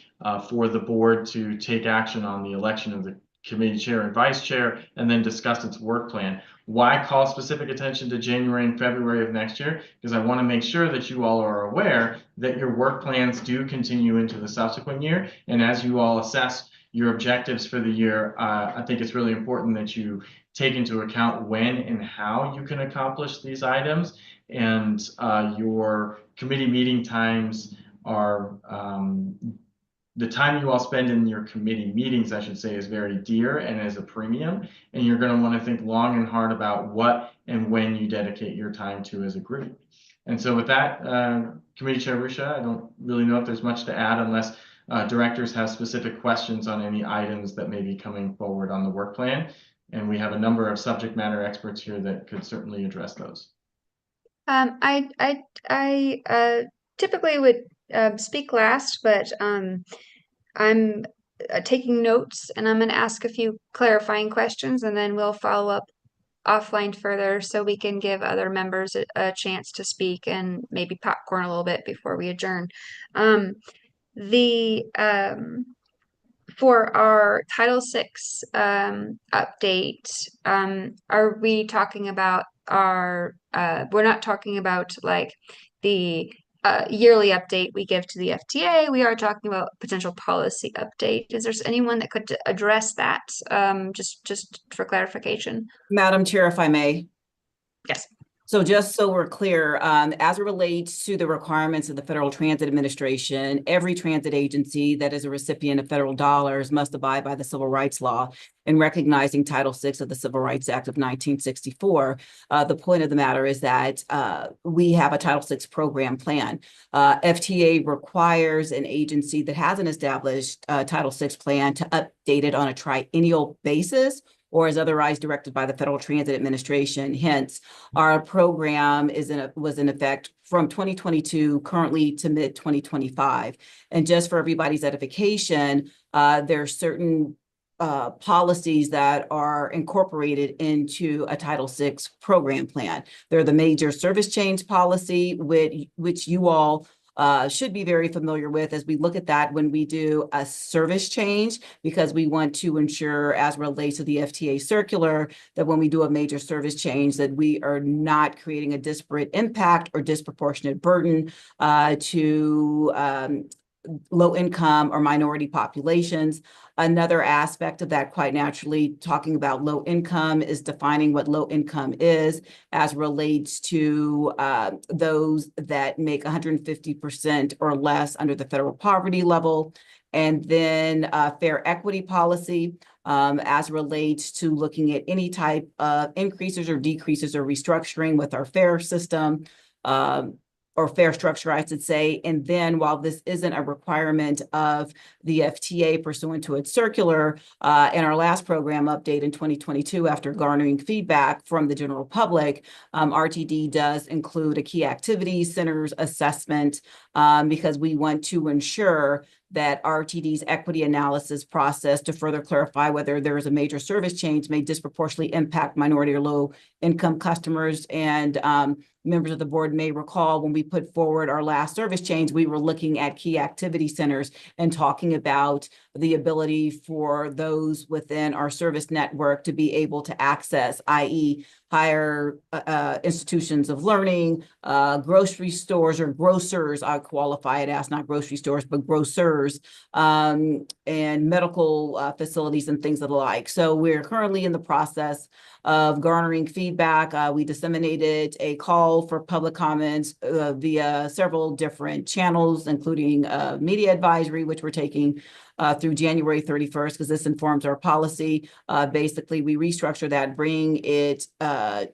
for the board to take action on the election of the committee chair and vice chair and then discuss its work plan. Why call specific attention to January and February of next year? Because I want to make sure that you all are aware that your work plans do continue into the subsequent year. And as you all assess your objectives for the year, I think it's really important that you take into account when and how you can accomplish these items. And your committee meeting times are the time you all spend in your committee meetings, I should say, is very dear and is a premium. And you're going to want to think long and hard about what and when you dedicate your time to as a group. And so with that, Committee Chair Ruscia, I don't really know if there's much to add unless directors have specific questions on any items that may be coming forward on the work plan. And we have a number of subject matter experts here that could certainly address those. I typically would speak last, but I'm taking notes and I'm going to ask a few clarifying questions and then we'll follow up offline further so we can give other members a chance to speak and maybe popcorn a little bit before we adjourn. For our Title VI update, are we talking about we're not talking about like the yearly update we give to the FTA. We are talking about potential policy update. Is there anyone that could address that just for clarification? Madam Chair, if I may. Yes. So just so we're clear, as it relates to the requirements of the Federal Transit Administration, every transit agency that is a recipient of federal dollars must abide by the Civil Rights Law in recognizing Title VI of the Civil Rights Act of 1964. The point of the matter is that we have a Title VI program plan. FTA requires an agency that has an established Title VI plan to update it on a triennial basis, or as otherwise directed by the Federal Transit Administration. Hence, our program was in effect from 2022 currently to mid-2025. And just for everybody's edification, there are certain policies that are incorporated into a Title VI program plan. They're the major service change policy, which you all should be very familiar with as we look at that when we do a service change, because we want to ensure, as relates to the FTA circular, that when we do a major service change, that we are not creating a disparate impact or disproportionate burden to low income or minority populations. Another aspect of that, quite naturally, talking about low income, is defining what low income is as relates to those that make 150% or less under the federal poverty level. And then fair equity policy as relates to looking at any type of increases or decreases or restructuring with our fare system. Or fare structure, I should say. And then while this isn't a requirement of the FTA pursuant to its circular, in our last program update in 2022, after garnering feedback from the general public, RTD does include a key activities centers assessment because we want to ensure that RTD's equity analysis process to further clarify whether there is a major service change may disproportionately impact minority or low income customers. And members of the board may recall when we put forward our last service change, we were looking at key activity centers and talking about the ability for those within our service network to be able to access, i.e., higher institutions of learning, grocery stores or grocers, I qualify it as, not grocery stores, but grocers, and medical facilities and things of the like. So we're currently in the process of garnering feedback. We disseminated a call for public comments via several different channels, including media advisory, which we're taking through January 31st, because this informs our policy. Basically, we restructure that, bring it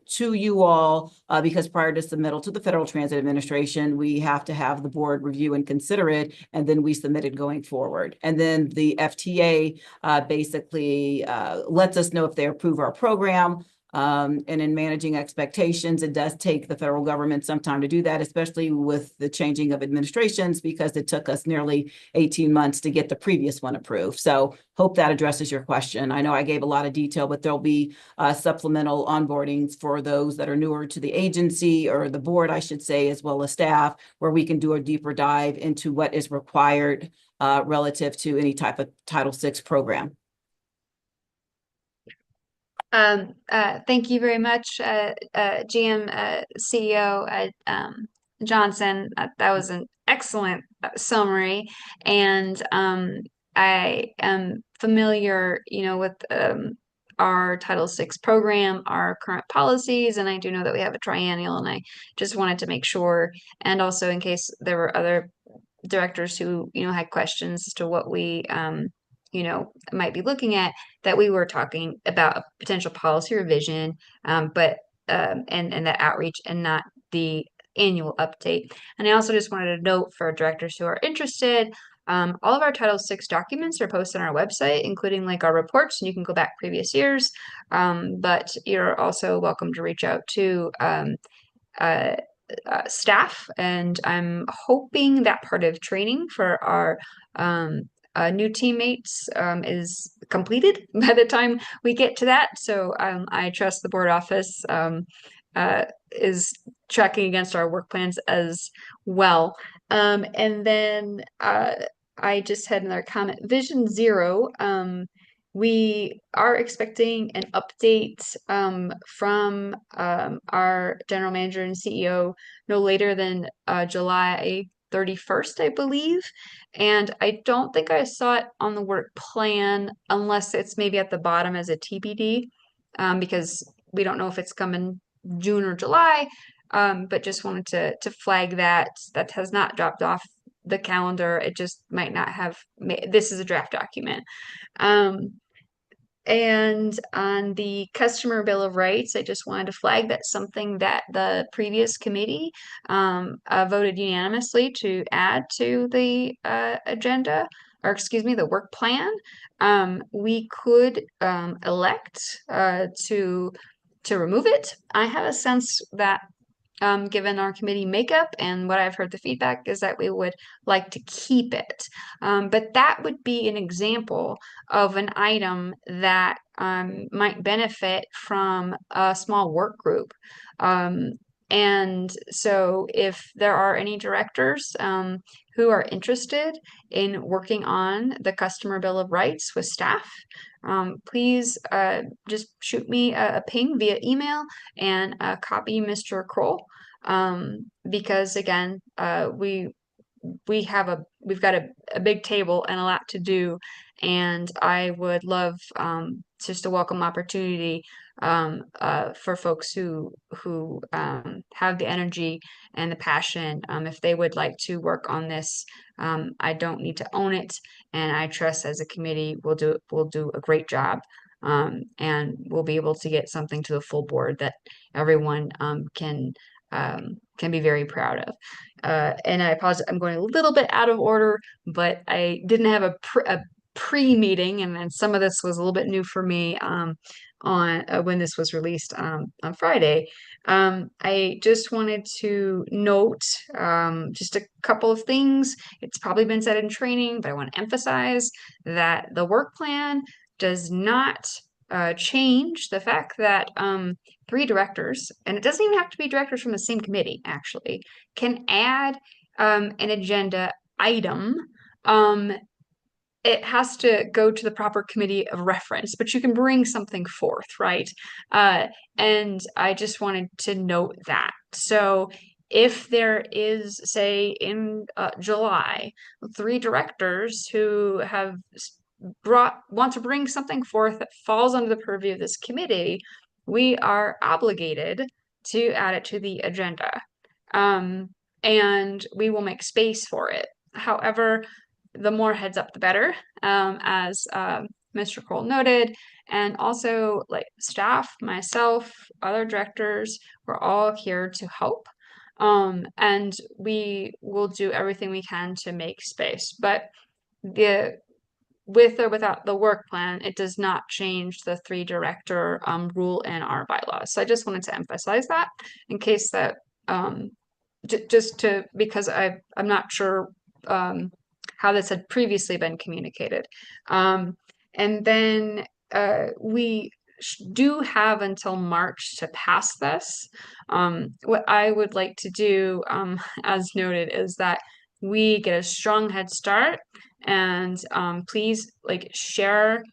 to you all, because prior to submittal to the Federal Transit Administration, we have to have the board review and consider it, and then we submit it going forward. And then the FTA basically lets us know if they approve our program. And in managing expectations, it does take the federal government some time to do that, especially with the changing of administrations, because it took us nearly 18 months to get the previous one approved. So hope that addresses your question. I know I gave a lot of detail, but there'll be supplemental onboardings for those that are newer to the agency, or the board, I should say, as well as staff, where we can do a deeper dive into what is required relative to any type of Title VI program. Thank you very much, GM, CEO Johnson. That was an excellent summary, and I am familiar, with our Title VI program, our current policies, and I do know that we have a triennial, and I just wanted to make sure, and also in case there were other directors who, had questions as to what we, might be looking at, that we were talking about a potential policy revision, but and that outreach and not the annual update. And I also just wanted to note for directors who are interested, all of our Title VI documents are posted on our website, including like our reports, and you can go back previous years. But you're also welcome to reach out to staff, and I'm hoping that part of training for our new teammates is completed by the time we get to that. So I trust the board office is tracking against our work plans as well. And then I just had another comment. Vision Zero. We are expecting an update from our general manager and CEO no later than July 31st, I believe. And I don't think I saw it on the work plan unless it's maybe at the bottom as a TBD, because we don't know if it's coming June or July. But just wanted to flag that has not dropped off the calendar. It just might not have. This is a draft document. And on the customer bill of rights, I just wanted to flag that's something that the previous committee voted unanimously to add to the agenda, or excuse me, the work plan. We could elect to remove it. I have a sense that given our committee makeup and what I've heard the feedback is that we would like to keep it. But that would be an example of an item that might benefit from a small work group. And so if there are any directors who are interested in working on the customer bill of rights with staff, please just shoot me a ping via email and copy Mr. Kroll, because again, we've got a big table and a lot to do, and I would love just a welcome opportunity for folks who have the energy and the passion, if they would like to work on this. I don't need to own it, and I trust as a committee we'll do a great job, and we'll be able to get something to the full board that everyone can be very proud of. And I apologize, I'm going a little bit out of order, but I didn't have a pre-meeting, and then some of this was a little bit new for me on when this was released on Friday. I just wanted to note just a couple of things. It's probably been said in training, but I want to emphasize that the work plan does not change the fact that 3 directors, and it doesn't even have to be directors from the same committee, actually, can add an agenda item. It has to go to the proper committee of reference, but you can bring something forth, right? And I just wanted to note that. So if there is, say, in July, 3 directors who have want to bring something forth that falls under the purview of this committee, we are obligated to add it to the agenda. And we will make space for it. However, the more heads up, the better, as Mr. Kroll noted, and also like staff, myself, other directors, we're all here to help. And we will do everything we can to make space. But with or without the work plan, it does not change the 3 director rule in our bylaws. So I just wanted to emphasize that in case that because I'm not sure how this had previously been communicated. And then we do have until March to pass this. What I would like to do, as noted, is that we get a strong head start, and please share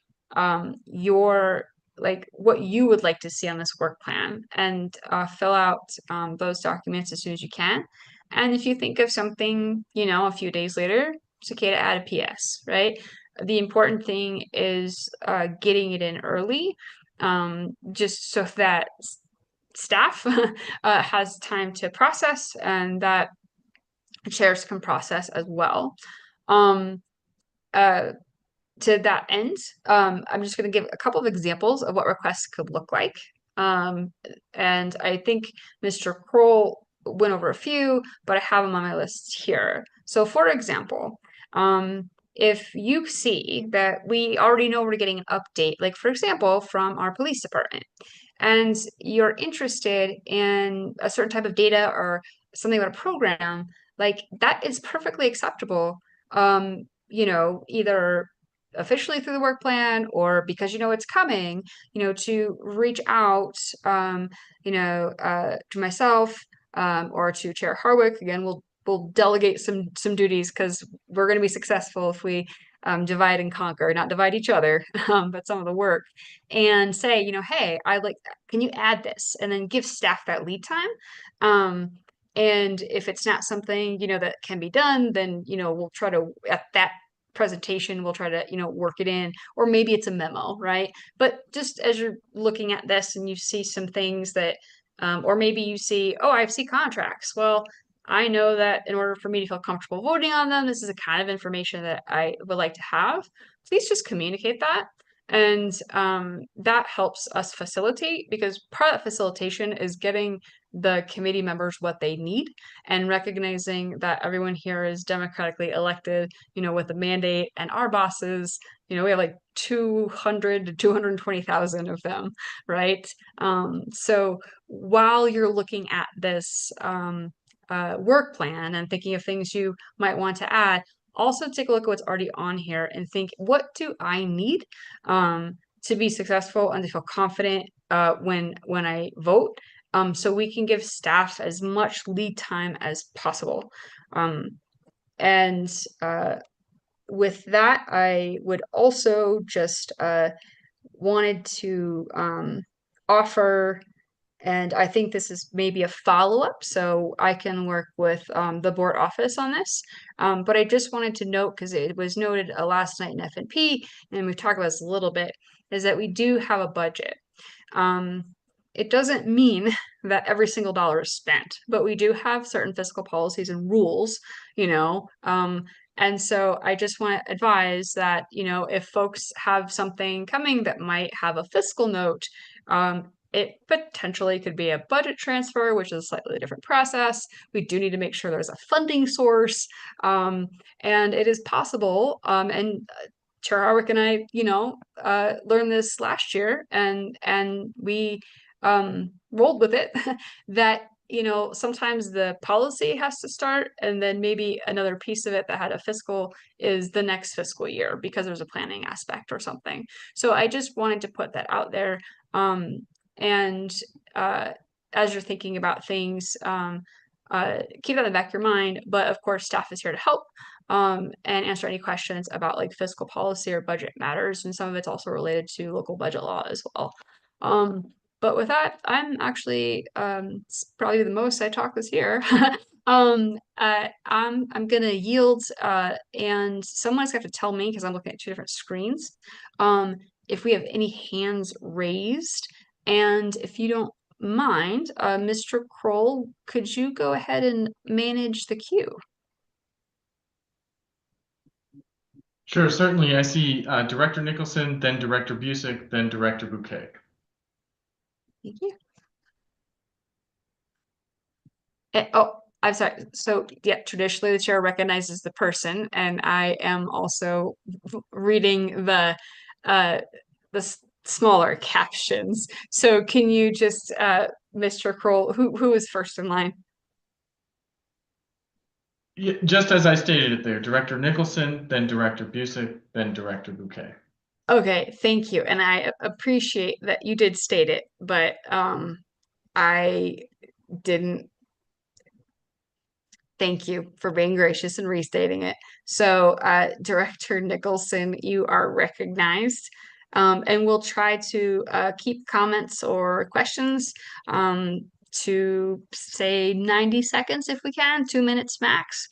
your like what you would like to see on this work plan, and fill out those documents as soon as you can. And if you think of something, you know, a few days later, it's okay to add a PS, right? The important thing is getting it in early, just so that staff has time to process and that chairs can process as well. To that end, I'm just going to give a couple of examples of what requests could look like. And I think Mr. Kroll went over a few, but I have them on my list here. So for example, if you see that we already know we're getting an update, like for example, from our police department, and you're interested in a certain type of data or something about a program, like that is perfectly acceptable. You know, either officially through the work plan or because you know it's coming, you know, to reach out, you know, to myself, or to Chair Harwick. Again, we'll delegate some duties because we're going to be successful if we divide and conquer, not divide each other, but some of the work, and say, you know, hey, can you add this, and then give staff that lead time. And if it's not something, you know, that can be done, then, you know, we'll try to, at that presentation, we'll try to, you know, work it in, or maybe it's a memo, right? But just as you're looking at this and you see some things that, or maybe you see, oh, I see contracts. Well, I know that in order for me to feel comfortable voting on them, this is the kind of information that I would like to have. Please just communicate that. And that helps us facilitate, because part of that facilitation is getting the committee members what they need and recognizing that everyone here is democratically elected, you know, with a mandate, and our bosses, you know, we have like 200 to 220,000 of them, right? So while you're looking at this work plan and thinking of things you might want to add, also take a look at what's already on here and think, what do I need to be successful and to feel confident when I vote, so we can give staff as much lead time as possible. And with that, I would also just wanted to offer, and I think this is maybe a follow-up, so I can work with the board office on this. But I just wanted to note, because it was noted last night in FNP, and we've talked about this a little bit, is that we do have a budget. It doesn't mean that every single dollar is spent, but we do have certain fiscal policies and rules, you know. And so I just want to advise that, you know, if folks have something coming that might have a fiscal note, it potentially could be a budget transfer, which is a slightly different process. We do need to make sure there's a funding source, and it is possible. And Chair Harwick and I, you know, learned this last year, and we rolled with it. That, you know, sometimes the policy has to start, and then maybe another piece of it that had a fiscal is the next fiscal year because there's a planning aspect or something. So I just wanted to put that out there. And as you're thinking about things, keep that in the back of your mind. But of course, staff is here to help and answer any questions about like fiscal policy or budget matters. And some of it's also related to local budget law as well. But with that, I'm actually probably the most I talk this year. I'm gonna yield, and someone's got to tell me, because I'm looking at two different screens, if we have any hands raised. And if you don't mind, Mr. Kroll, could you go ahead and manage the queue? Sure, certainly. I see Director Nicholson, then Director Busick, then Director Bouquet. Thank you. Oh, I'm sorry. So yeah, traditionally the chair recognizes the person, and I am also reading the smaller captions. So can you just, Mr. Kroll, who is first in line? Yeah, just as I stated it there, Director Nicholson, then Director Busick, then Director Bouquet. Okay, thank you. And I appreciate that you did state it, but I didn't. Thank you for being gracious and restating it. So Director Nicholson, you are recognized. And we'll try to keep comments or questions to say 90 seconds if we can, 2 minutes max,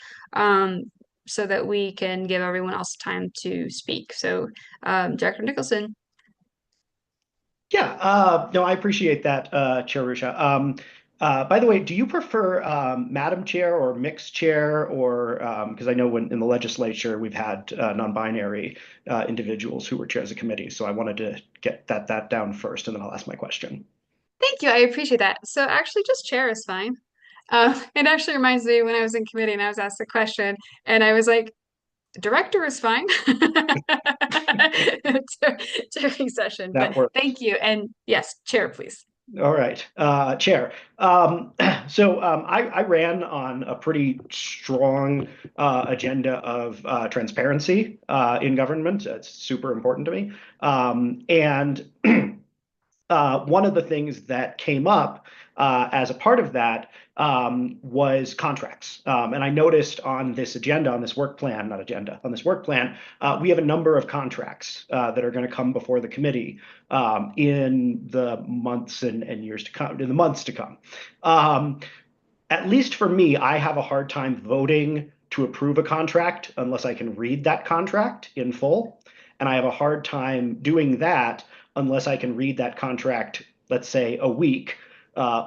so that we can give everyone else time to speak. So, Director Nicholson. Yeah, no, I appreciate that, Chair Rusha. By the way, do you prefer Madam Chair or mixed chair, or because I know when in the legislature we've had non-binary individuals who were chairs of committees, so I wanted to get that down first, and then I'll ask my question. Thank you. I appreciate that. So actually, just chair is fine. It actually reminds me when I was in committee and I was asked a question, and I was like, director is fine. Chairing session, That but works. thank you. And yes, chair, please. All right, Chair. I ran on a pretty strong agenda of transparency in government. It's super important to me. And one of the things that came up as a part of that was contracts. And I noticed on this agenda, on this work plan, not agenda, on this work plan, we have a number of contracts that are going to come before the committee in the months and years to come, in the months to come. At least for me, I have a hard time voting to approve a contract unless I can read that contract in full. And I have a hard time doing that unless I can read that contract, let's say a week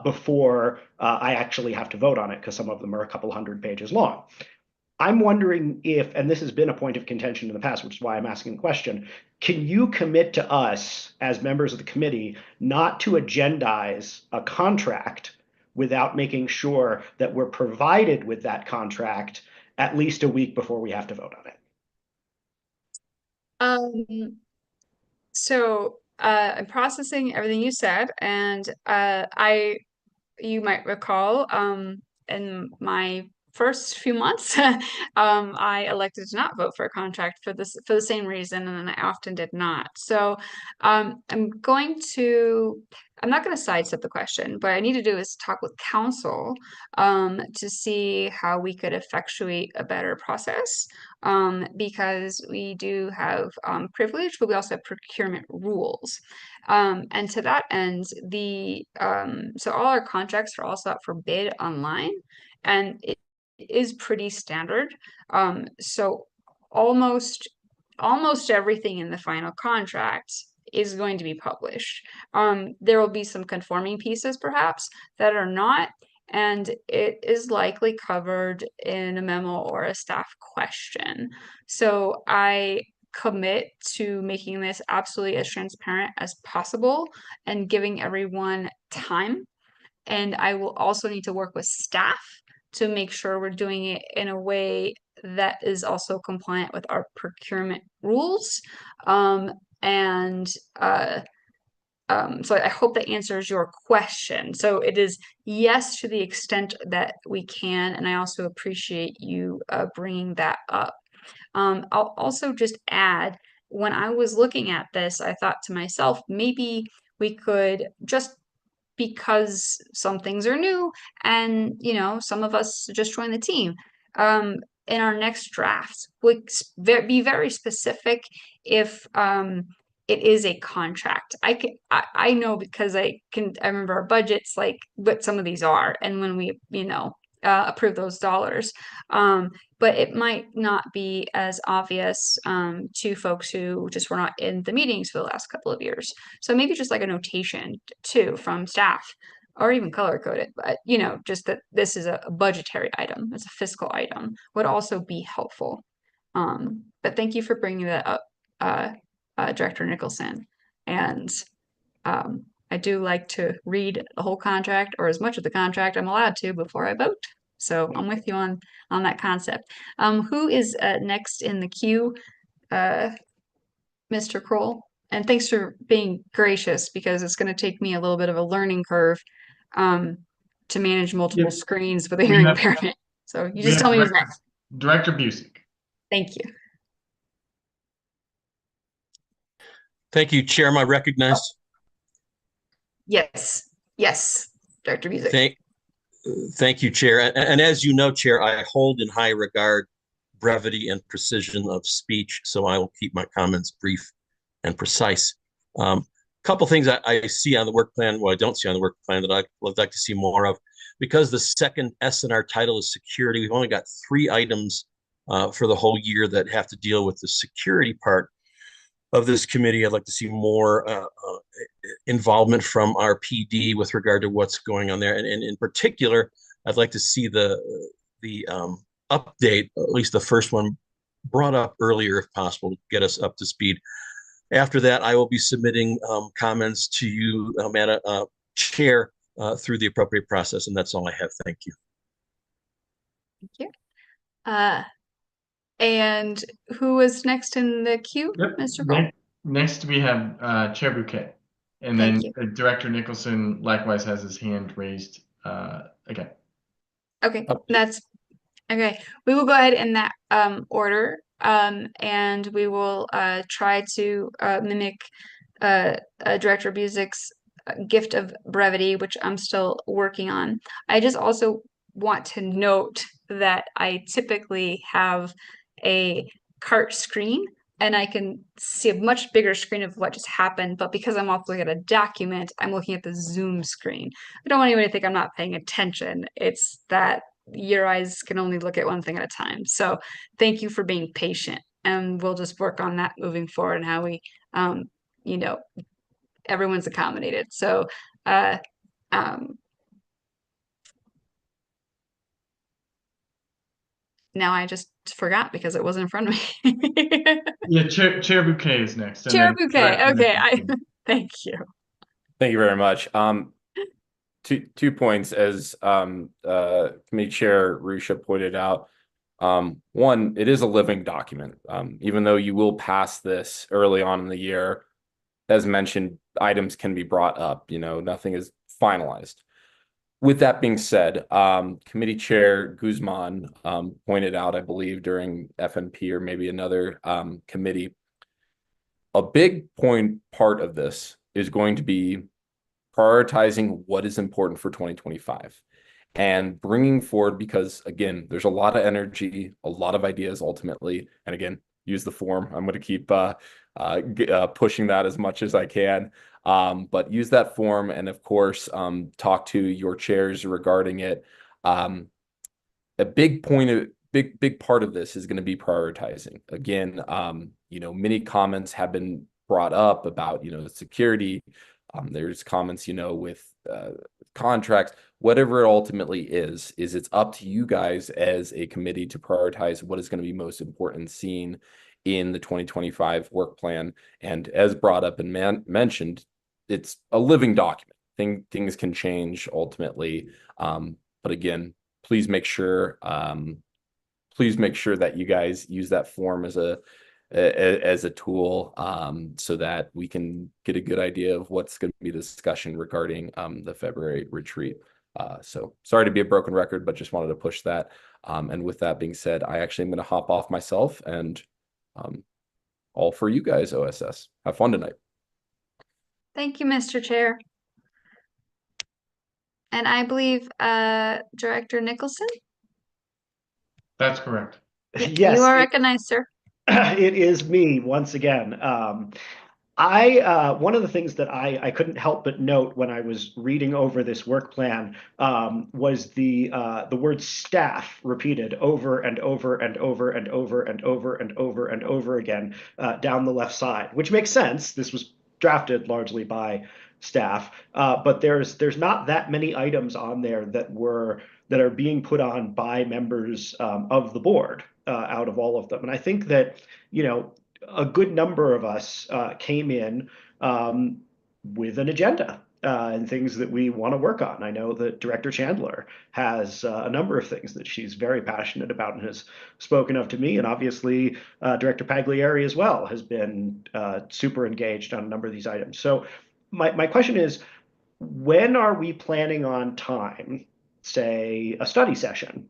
before I actually have to vote on it, because some of them are a couple hundred pages long. I'm wondering if, and this has been a point of contention in the past, which is why I'm asking the question, can you commit to us as members of the committee not to agendize a contract without making sure that we're provided with that contract at least a week before we have to vote on it? So I'm processing everything you said, and you might recall in my first few months I elected to not vote for a contract for the same reason, and then I often did not. So I'm not going to sidestep the question, but I need to do is talk with council to see how we could effectuate a better process, because we do have privilege, but we also have procurement rules. And to that end, so all our contracts are also up for bid online, and it is pretty standard. So almost everything in the final contract is going to be published. There will be some conforming pieces perhaps that are not, and it is likely covered in a memo or a staff question. So I commit to making this absolutely as transparent as possible and giving everyone time. And I will also need to work with staff to make sure we're doing it in a way that is also compliant with our procurement rules. So I hope that answers your question. So it is yes to the extent that we can, and I also appreciate you bringing that up. I'll also just add, when I was looking at this, I thought to myself, maybe we could just, because some things are new and some of us just joined the team, in our next draft be very specific if it is a contract. I know, because I remember our budgets, like what some of these are, and when we approve those dollars, but it might not be as obvious to folks who just were not in the meetings for the last couple of years. So maybe just like a notation too from staff, or even color coded, but just that this is a budgetary item, it's a fiscal item, would also be helpful. But thank you for bringing that up, Director Nicholson. And I do like to read the whole contract, or as much of the contract I'm allowed to, before I vote. So I'm with you on that concept. Who is next in the queue? Mr. Kroll. And thanks for being gracious, because it's going to take me a little bit of a learning curve to manage multiple screens with a hearing impairment. So you just tell me who's next. Director Busick. Thank you. Thank you, Chair. Am I recognized? Yes, Director Busick. Thank you, Chair. And as you know, Chair, I hold in high regard brevity and precision of speech, so I will keep my comments brief and precise. Couple things I see on the work plan, well, I don't see on the work plan that I would like to see more of. Because the second S in our title is security, we've only got 3 items for the whole year that have to deal with the security part of this committee. I'd like to see more involvement from our PD with regard to what's going on there. And in particular, I'd like to see the update, at least the first one, brought up earlier if possible, to get us up to speed. After that, I will be submitting comments to you, Madam Chair, through the appropriate process, and that's all I have. Thank you. Thank you. And who was next in the queue, Yep. Mr. Cole? Next we have Chair Bouquet, and Thank then Director Nicholson likewise has his hand raised again. Okay, that's okay. We will go ahead in that order, and we will try to mimic Director Buzik's gift of brevity, which I'm still working on. I just also want to note that I typically have a cart screen and I can see a much bigger screen of what just happened, but because I'm also looking at a document, I'm looking at the Zoom screen. I don't want anyone to think I'm not paying attention. It's that your eyes can only look at one thing at a time. So thank you for being patient, and we'll just work on that moving forward and how we, you know, everyone's accommodated. So, now I just forgot because it wasn't in front of me. Yeah, Chair Bouquet is next. And Chair then Bouquet. Director Okay, Nicholson. thank you. Thank you very much. Two points, as Committee Chair Rusha pointed out. One, it is a living document. Even though you will pass this early on in the year, as mentioned, items can be brought up. You know, nothing is finalized. With that being said, Committee Chair Guzman pointed out, I believe, during FNP or maybe another committee, a big part of this is going to be prioritizing what is important for 2025 and bringing forward, because again, there's a lot of energy, a lot of ideas ultimately, and again, use the form. I'm going to keep pushing that as much as I can. But use that form, and of course, talk to your chairs regarding it. A big part of this is going to be prioritizing. Again, you know, many comments have been brought up about, you know, security. There's comments, you know, with contracts, whatever it ultimately is it's up to you guys as a committee to prioritize what is going to be most important seen in the 2025 work plan. And as brought up and mentioned, it's a living document. Things can change ultimately. But again, please make sure that you guys use that form as a tool, so that we can get a good idea of what's going to be the discussion regarding the February retreat. So sorry to be a broken record, but just wanted to push that. And with that being said, I actually am going to hop off myself, and all for you guys, OSS. Have fun tonight. Thank you, Mr. Chair. And I believe Director Nicholson? That's correct. Yes, you are recognized, sir. It is me once again. One of the things that I couldn't help but note when I was reading over this work plan was the word staff repeated over and over and over and over and over and over and over again down the left side, which makes sense. This was drafted largely by staff, but there's not that many items on there that are being put on by members of the board out of all of them. And I think that, you know, a good number of us came in with an agenda and things that we want to work on. I know that Director Chandler has a number of things that she's very passionate about and has spoken of to me. And obviously, Director Pagliari as well has been super engaged on a number of these items. So my question is, when are we planning on time, say a study session,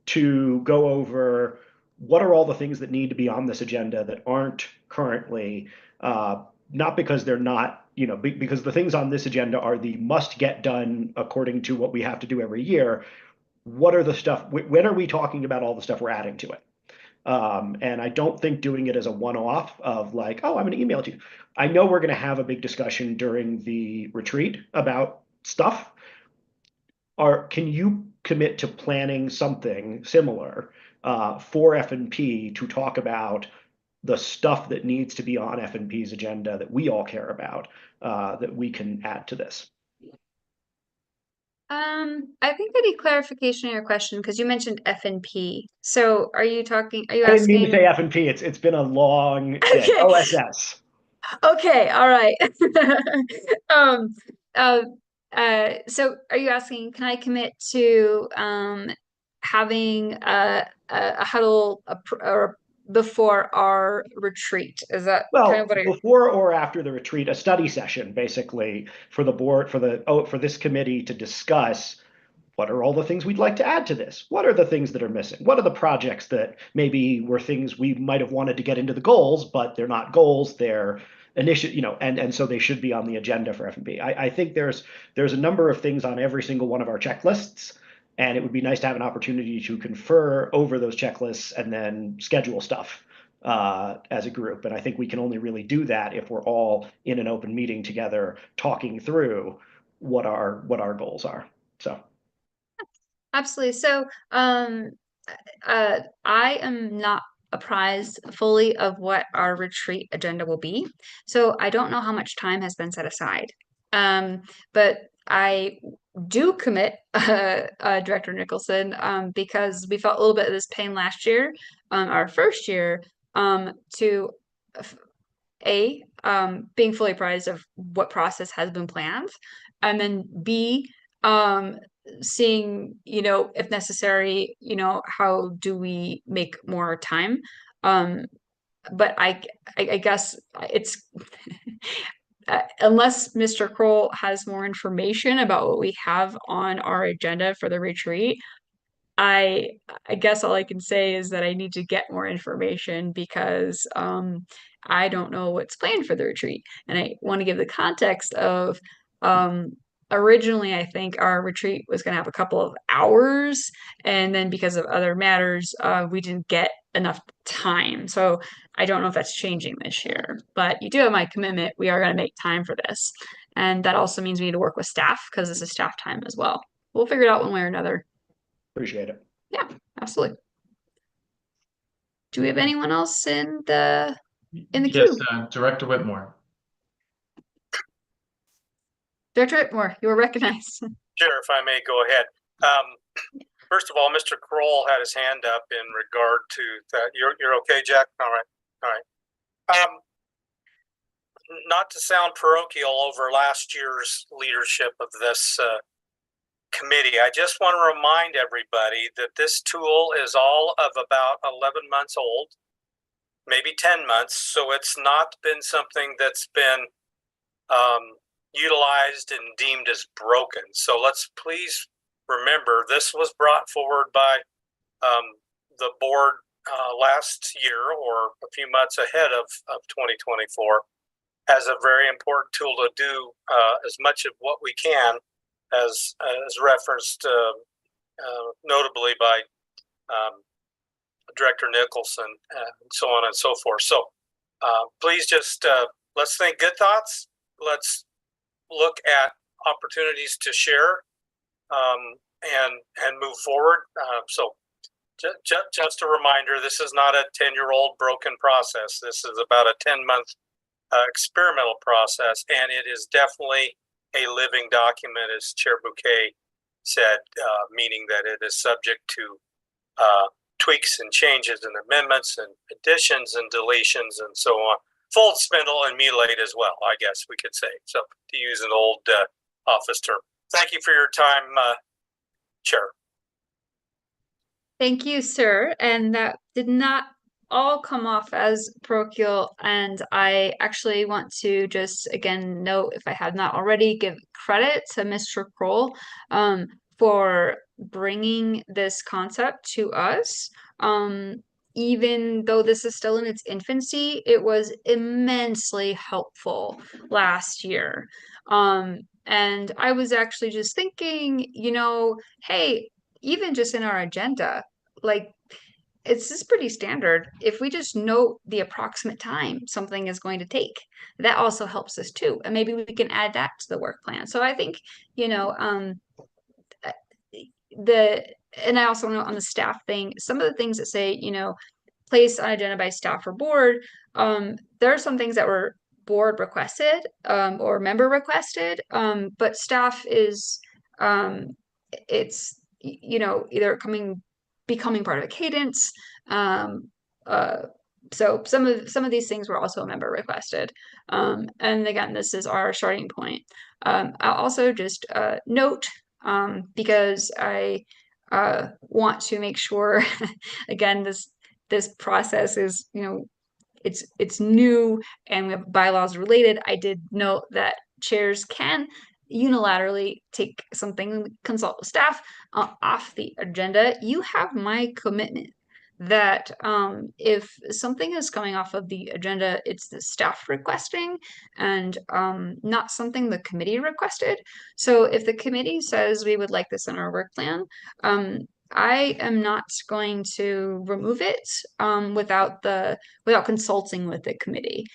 to go over what are all the things that need to be on this agenda that aren't currently, not because they're not, you know, because the things on this agenda are the must get done according to what we have to do every year. What are the stuff, when are we talking about all the stuff we're adding to it? And I don't think doing it as a one-off of like, oh, I'm going to email it to you. I know we're going to have a big discussion during the retreat about stuff. Can you commit to planning something similar for F&P to talk about the stuff that needs to be on F&P's agenda that we all care about, that we can add to this? I think I need clarification on your question because you mentioned F&P. So are you talking, are you I didn't mean to say asking? F&P. It's been a long day. Okay. OSS. Okay, all right. Um, uh, so are you asking, can I commit to having a huddle or before our retreat? Is that kind Well, of what before or after the retreat, a study session basically for the board, for this committee to discuss what are all the things we'd like to add to this? What are the things that are missing? What are the projects that maybe were things we might have wanted to get into the goals, but they're not goals, they're initiative, and so they should be on the agenda for F&P. I think there's a number of things on every single one of our checklists, and it would be nice to have an opportunity to confer over those checklists and then schedule stuff as a group. And I think we can only really do that if we're all in an open meeting together, talking through what our goals are. So. Absolutely. So, I am not apprised fully of what our retreat agenda will be. So I don't know how much time has been set aside. But I do commit, Director Nicholson, because we felt a little bit of this pain last year, our first year, to being fully apprised of what process has been planned, and then B, seeing, if necessary, how do we make more time? But I guess it's unless Mr. Kroll has more information about what we have on our agenda for the retreat, I guess all I can say is that I need to get more information because I don't know what's planned for the retreat. And I want to give the context of originally I think our retreat was going to have a couple of hours, and then because of other matters, we didn't get enough time. So I don't know if that's changing this year, but you do have my commitment. We are going to make time for this. And that also means we need to work with staff because this is staff time as well. We'll figure it out one way or another. Appreciate it. Yeah, absolutely. Do we have anyone else in the Yes, queue? Director Whitmore. Director Whitmore, you are recognized. Sure, if I may go ahead. First of all, Mr. Kroll had his hand up in regard to that. You're okay, Jack? All right. Not to sound parochial over last year's leadership of this committee, I just want to remind everybody that this tool is all of about 11 months old, maybe 10 months. So it's not been something that's been utilized and deemed as broken. So let's please remember this was brought forward by the board last year or a few months ahead of 2024 as a very important tool to do as much of what we can as referenced notably by Director Nicholson and so on and so forth. So please just let's think good thoughts. Let's look at opportunities to share and move forward. So just a reminder, this is not a 10-year-old broken process. This is about a 10-month experimental process, and it is definitely a living document, as Chair Bouquet said, meaning that it is subject to tweaks and changes and amendments and additions and deletions and so on. Fold, spindle, and mutilate as well, I guess we could say, so to use an old office term. Thank you for your time, Chair. Thank you, sir. And that did not all come off as parochial. And I actually want to just again note, if I have not already, give credit to Mr. Kroll for bringing this concept to us. Even though this is still in its infancy, it was immensely helpful last year. And I was actually just thinking, hey, even just in our agenda, like it's just pretty standard. If we just note the approximate time something is going to take, that also helps us too. And maybe we can add that to the work plan. So I think, you know, and I also know on the staff thing, some of the things that say, you know, placed on agenda by staff or board, there are some things that were board requested, or member requested, but staff is, it's, you know, either becoming part of a cadence. So some of these things were also member requested. And again, this is our starting point. I'll also just note, because I want to make sure, again, this process is, you know, it's new and we have bylaws related. I did note that chairs can unilaterally take something, consult with staff, off the agenda. You have my commitment that if something is coming off of the agenda, it's the staff requesting and not something the committee requested. So if the committee says we would like this in our work plan, I am not going to remove it without consulting with the committee.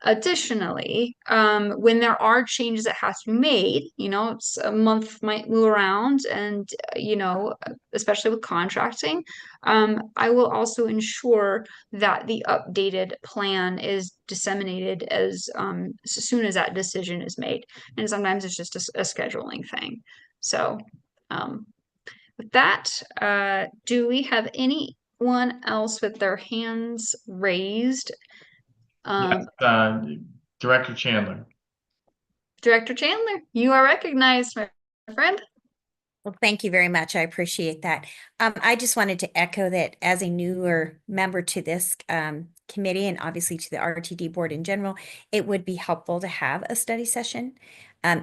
Additionally, when there are changes that have to be made, you know, a month might move around, and you know, especially with contracting, I will also ensure that the updated plan is disseminated as soon as that decision is made. And sometimes it's just a scheduling thing. So with that, do we have anyone else with their hands raised? Yes, Director Chandler. Director Chandler, you are recognized, my friend. Well, thank you very much. I appreciate that. I just wanted to echo that as a newer member to this committee and obviously to the RTD board in general, it would be helpful to have a study session.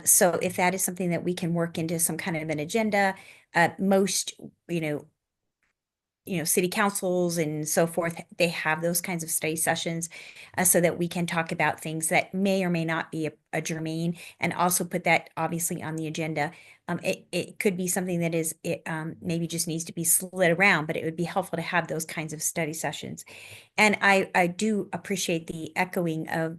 So if that is something that we can work into some kind of an agenda, most, city councils and so forth, they have those kinds of study sessions so that we can talk about things that may or may not be a germane, and also put that obviously on the agenda. It could be something that is maybe just needs to be slid around, but it would be helpful to have those kinds of study sessions. And I do appreciate the echoing of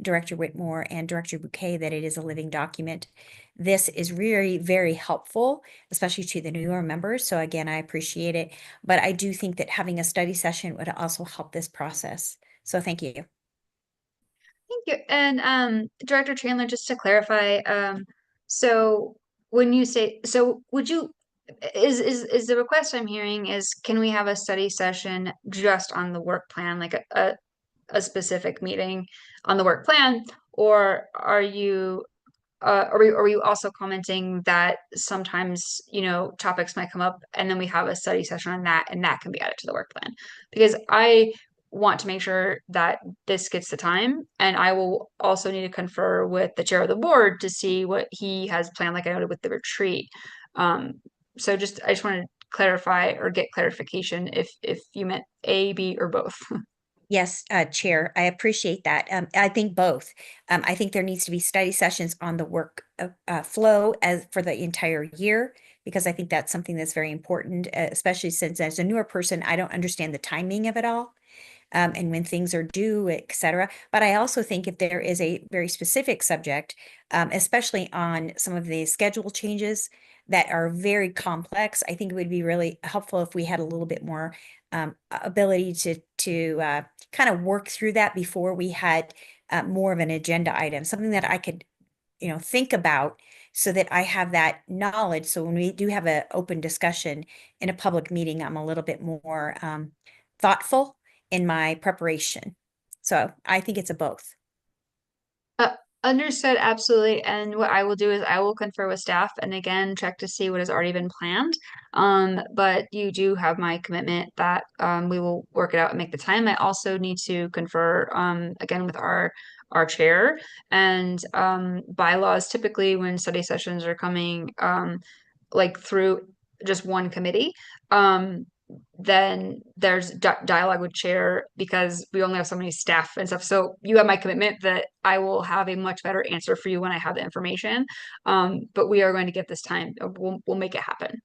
Director Whitmore and Director Bouquet that it is a living document. This is very, very helpful, especially to the newer members. So again, I appreciate it. But I do think that having a study session would also help this process. So thank you. Thank you. And Director Chandler, just to clarify, so when you say, so would you, is the request I'm hearing is, can we have a study session just on the work plan, like a specific meeting on the work plan? Or are you are you also commenting that sometimes, you know, topics might come up and then we have a study session on that and that can be added to the work plan? Because I want to make sure that this gets the time, and I will also need to confer with the chair of the board to see what he has planned, like I noted with the retreat. So I just want to clarify or get clarification if you meant A, B, or both. Yes, Chair, I appreciate that. I think both. I think there needs to be study sessions on the work flow as for the entire year, because I think that's something that's very important, especially since as a newer person, I don't understand the timing of it all. And when things are due, et cetera. But I also think if there is a very specific subject, especially on some of the schedule changes that are very complex, I think it would be really helpful if we had a little bit more ability to kind of work through that before we had more of an agenda item, something that I could, think about so that I have that knowledge. So when we do have an open discussion in a public meeting, I'm a little bit more thoughtful in my preparation. So I think it's a both. Understood, absolutely. And what I will do is I will confer with staff and again check to see what has already been planned. But you do have my commitment that we will work it out and make the time. I also need to confer again with our chair, and bylaws. Typically when study sessions are coming like through just one committee, then there's dialogue with chair because we only have so many staff and stuff. So you have my commitment that I will have a much better answer for you when I have the information. But we are going to get this time. We'll make it happen.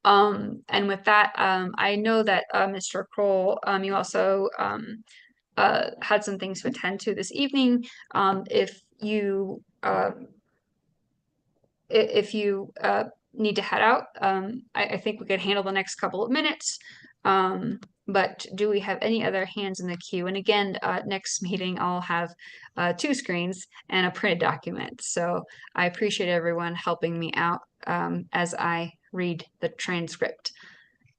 And with that, I know that Mr. Kroll, you also had some things to attend to this evening. If you need to head out, I think we could handle the next couple of minutes. But do we have any other hands in the queue? And again, next meeting, I'll have 2 screens and a printed document. So I appreciate everyone helping me out as I read the transcript.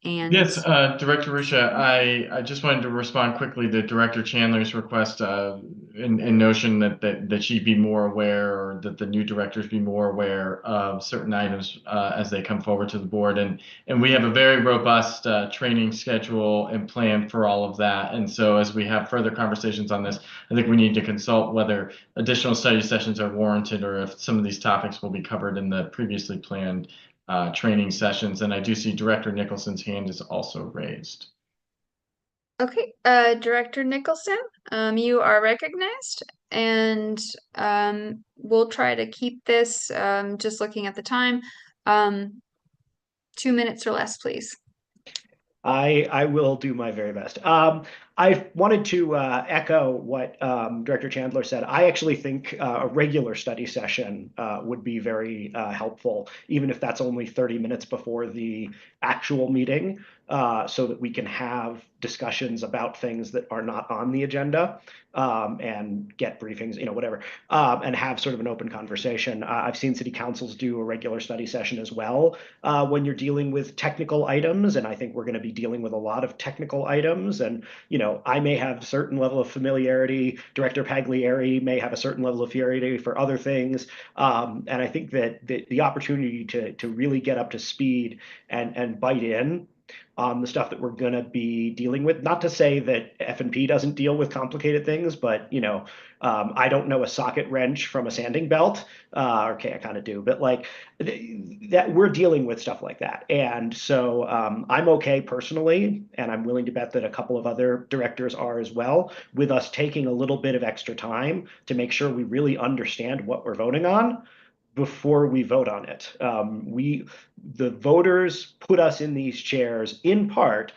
And Yes, Director Ruscia, I just wanted to respond quickly to Director Chandler's request and notion that she be more aware, or that the new directors be more aware of certain items as they come forward to the board. And we have a very robust training schedule and plan for all of that. And so as we have further conversations on this, I think we need to consult whether additional study sessions are warranted, or if some of these topics will be covered in the previously planned training sessions. And I do see Director Nicholson's hand is also raised. okay, Director Nicholson, you are recognized, and we'll try to keep this, just looking at the time, 2 minutes or less, please. I will do my very best. I wanted to echo what Director Chandler said. I actually think a regular study session would be very helpful, even if that's only 30 minutes before the actual meeting, so that we can have discussions about things that are not on the agenda, and get briefings, whatever, and have sort of an open conversation. I've seen city councils do a regular study session as well when you're dealing with technical items, and I think we're going to be dealing with a lot of technical items. And I may have a certain level of familiarity. Director Pagliari may have a certain level of familiarity for other things. And I think that the opportunity to really get up to speed and bite in on the stuff that we're going to be dealing with, not to say that F&P doesn't deal with complicated things, but I don't know a socket wrench from a sanding belt. Okay, I kind of do, but like that, we're dealing with stuff like that. And so I'm okay personally, and I'm willing to bet that a couple of other directors are as well, with us taking a little bit of extra time to make sure we really understand what we're voting on before we vote on it. The voters put us in these chairs in part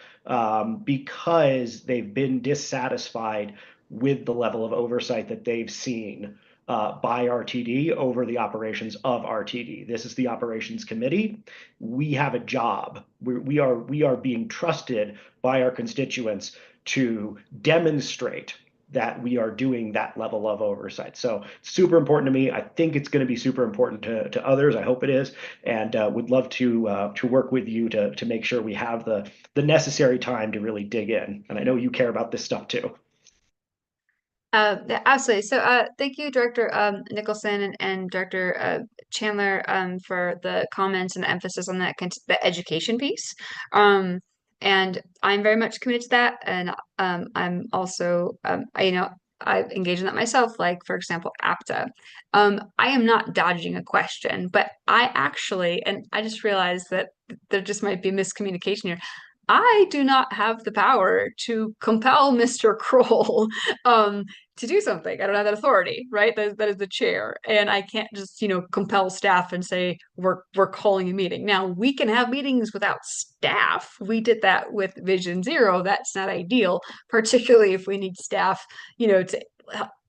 because they've been dissatisfied with the level of oversight that they've seen by RTD over the operations of RTD. This is the operations committee. We have a job. We are being trusted by our constituents to demonstrate that we are doing that level of oversight. So super important to me. I think it's going to be super important to others. I hope it is, and would love to work with you to make sure we have the necessary time to really dig in. And I know you care about this stuff too. Absolutely. So thank you, Director Nicholson and Director Chandler, for the comments and the emphasis on the education piece. And I'm very much committed to that. And I'm also, I engage in that myself, like, for example, APTA. I am not dodging a question, but I actually, and I just realized that there just might be miscommunication here. I do not have the power to compel Mr. Kroll to do something. I don't have that authority, right? That is the chair. And I can't just, compel staff and say, we're calling a meeting. Now, we can have meetings without staff. We did that with Vision Zero. That's not ideal, particularly if we need staff, to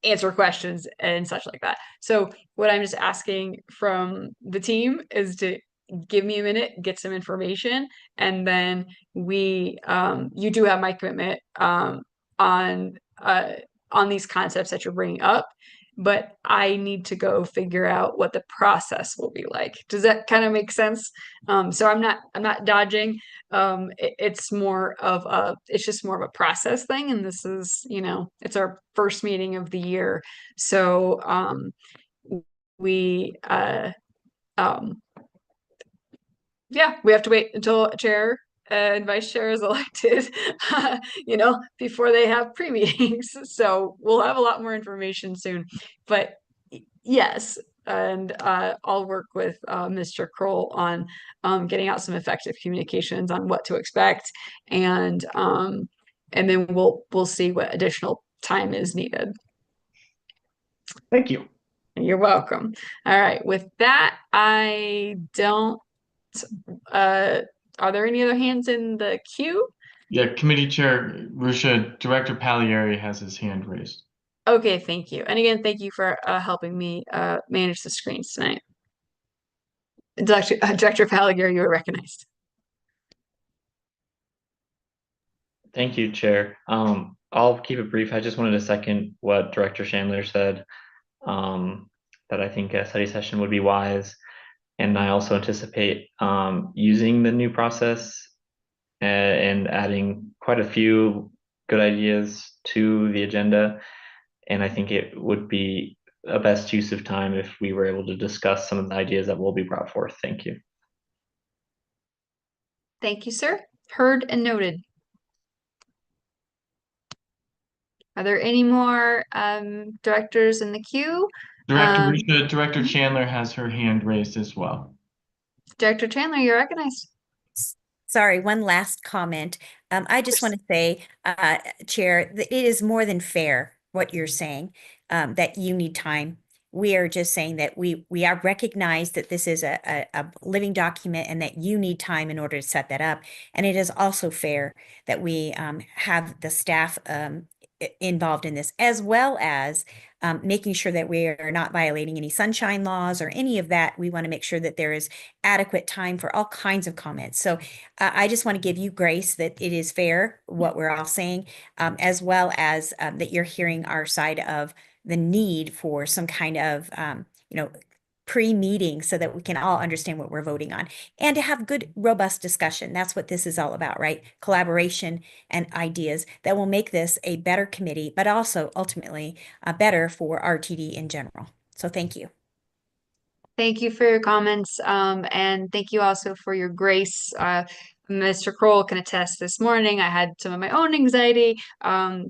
answer questions and such like that. So what I'm just asking from the team is to give me a minute, get some information, and then you do have my commitment on these concepts that you're bringing up, but I need to go figure out what the process will be like. Does that kind of make sense? So I'm not dodging. It's just more of a process thing, and this is, it's our first meeting of the year, so we have to wait until chair and vice chair is elected, before they have pre-meetings. So we'll have a lot more information soon. But yes, and I'll work with Mr. Kroll on getting out some effective communications on what to expect, and then we'll see what additional time is needed. Thank you. You're welcome. All right. With that, I don't Are there any other hands in the queue? Yeah, Committee Chair Rusha, Director Pagliari has his hand raised. Okay, thank you. And again, thank you for helping me manage the screens tonight. Director Pagliari, you are recognized. Thank you, Chair. I'll keep it brief. I just wanted to second what Director Chandler said, that I think a study session would be wise. And I also anticipate using the new process and adding quite a few good ideas to the agenda. And I think it would be a best use of time if we were able to discuss some of the ideas that will be brought forth. Thank you. Thank you, sir. Heard and noted. Are there any more directors in the queue? Director Rusha, Director Chandler has her hand raised as well. Director Chandler, you're recognized. Sorry, one last comment. I just want to say, Chair, that it is more than fair what you're saying, that you need time. We are just saying that we are recognized that this is a living document and that you need time in order to set that up. And it is also fair that we have the staff involved in this, as well as making sure that we are not violating any sunshine laws or any of that. We want to make sure that there is adequate time for all kinds of comments. So I just want to give you grace that it is fair what we're all saying, as well as that you're hearing our side of the need for some kind of, pre-meeting so that we can all understand what we're voting on and to have good, robust discussion. That's what this is all about, right? Collaboration and ideas that will make this a better committee, but also ultimately better for RTD in general. So thank you. Thank you for your comments, and thank you also for your grace. Mr. Kroll can attest this morning I had some of my own anxiety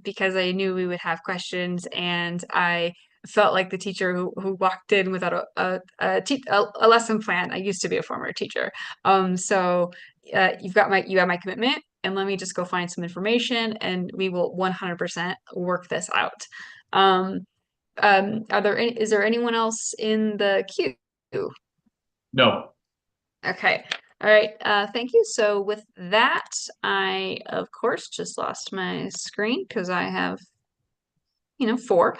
because I knew we would have questions, and I felt like the teacher who walked in without a lesson plan. I used to be a former teacher. So you have my commitment, and let me just go find some information and we will 100% work this out. Is there anyone else in the queue? No. Okay. All right. Thank you. So with that, I, of course, just lost my screen because I have, 4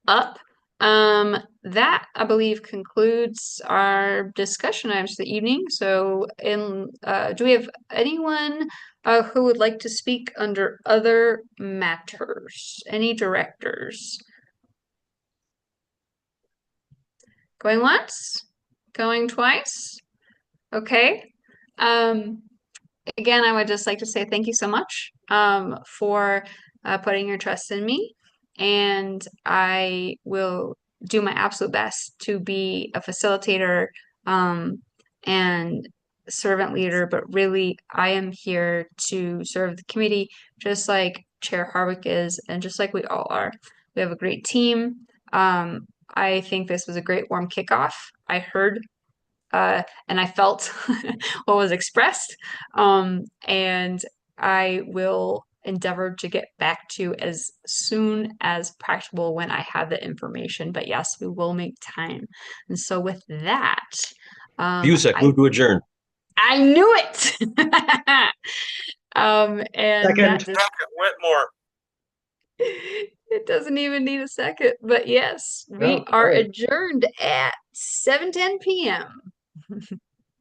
up. That I believe concludes our discussion items for the evening. So do we have anyone who would like to speak under other matters? Any directors? Going once? Going twice? Okay. Again, I would just like to say thank you so much for putting your trust in me. And I will do my absolute best to be a facilitator and servant leader. But really, I am here to serve the committee just like Chair Harwick is and just like we all are. We have a great team. I think this was a great warm kickoff. I heard and I felt what was expressed. And I will endeavor to get back to you as soon as practicable when I have the information. But yes, we will make time. And so with that, Busick, move to adjourn. I knew it. And Second. Whitmore. It doesn't even need a second, but yes, we are adjourned at 7:10 p.m.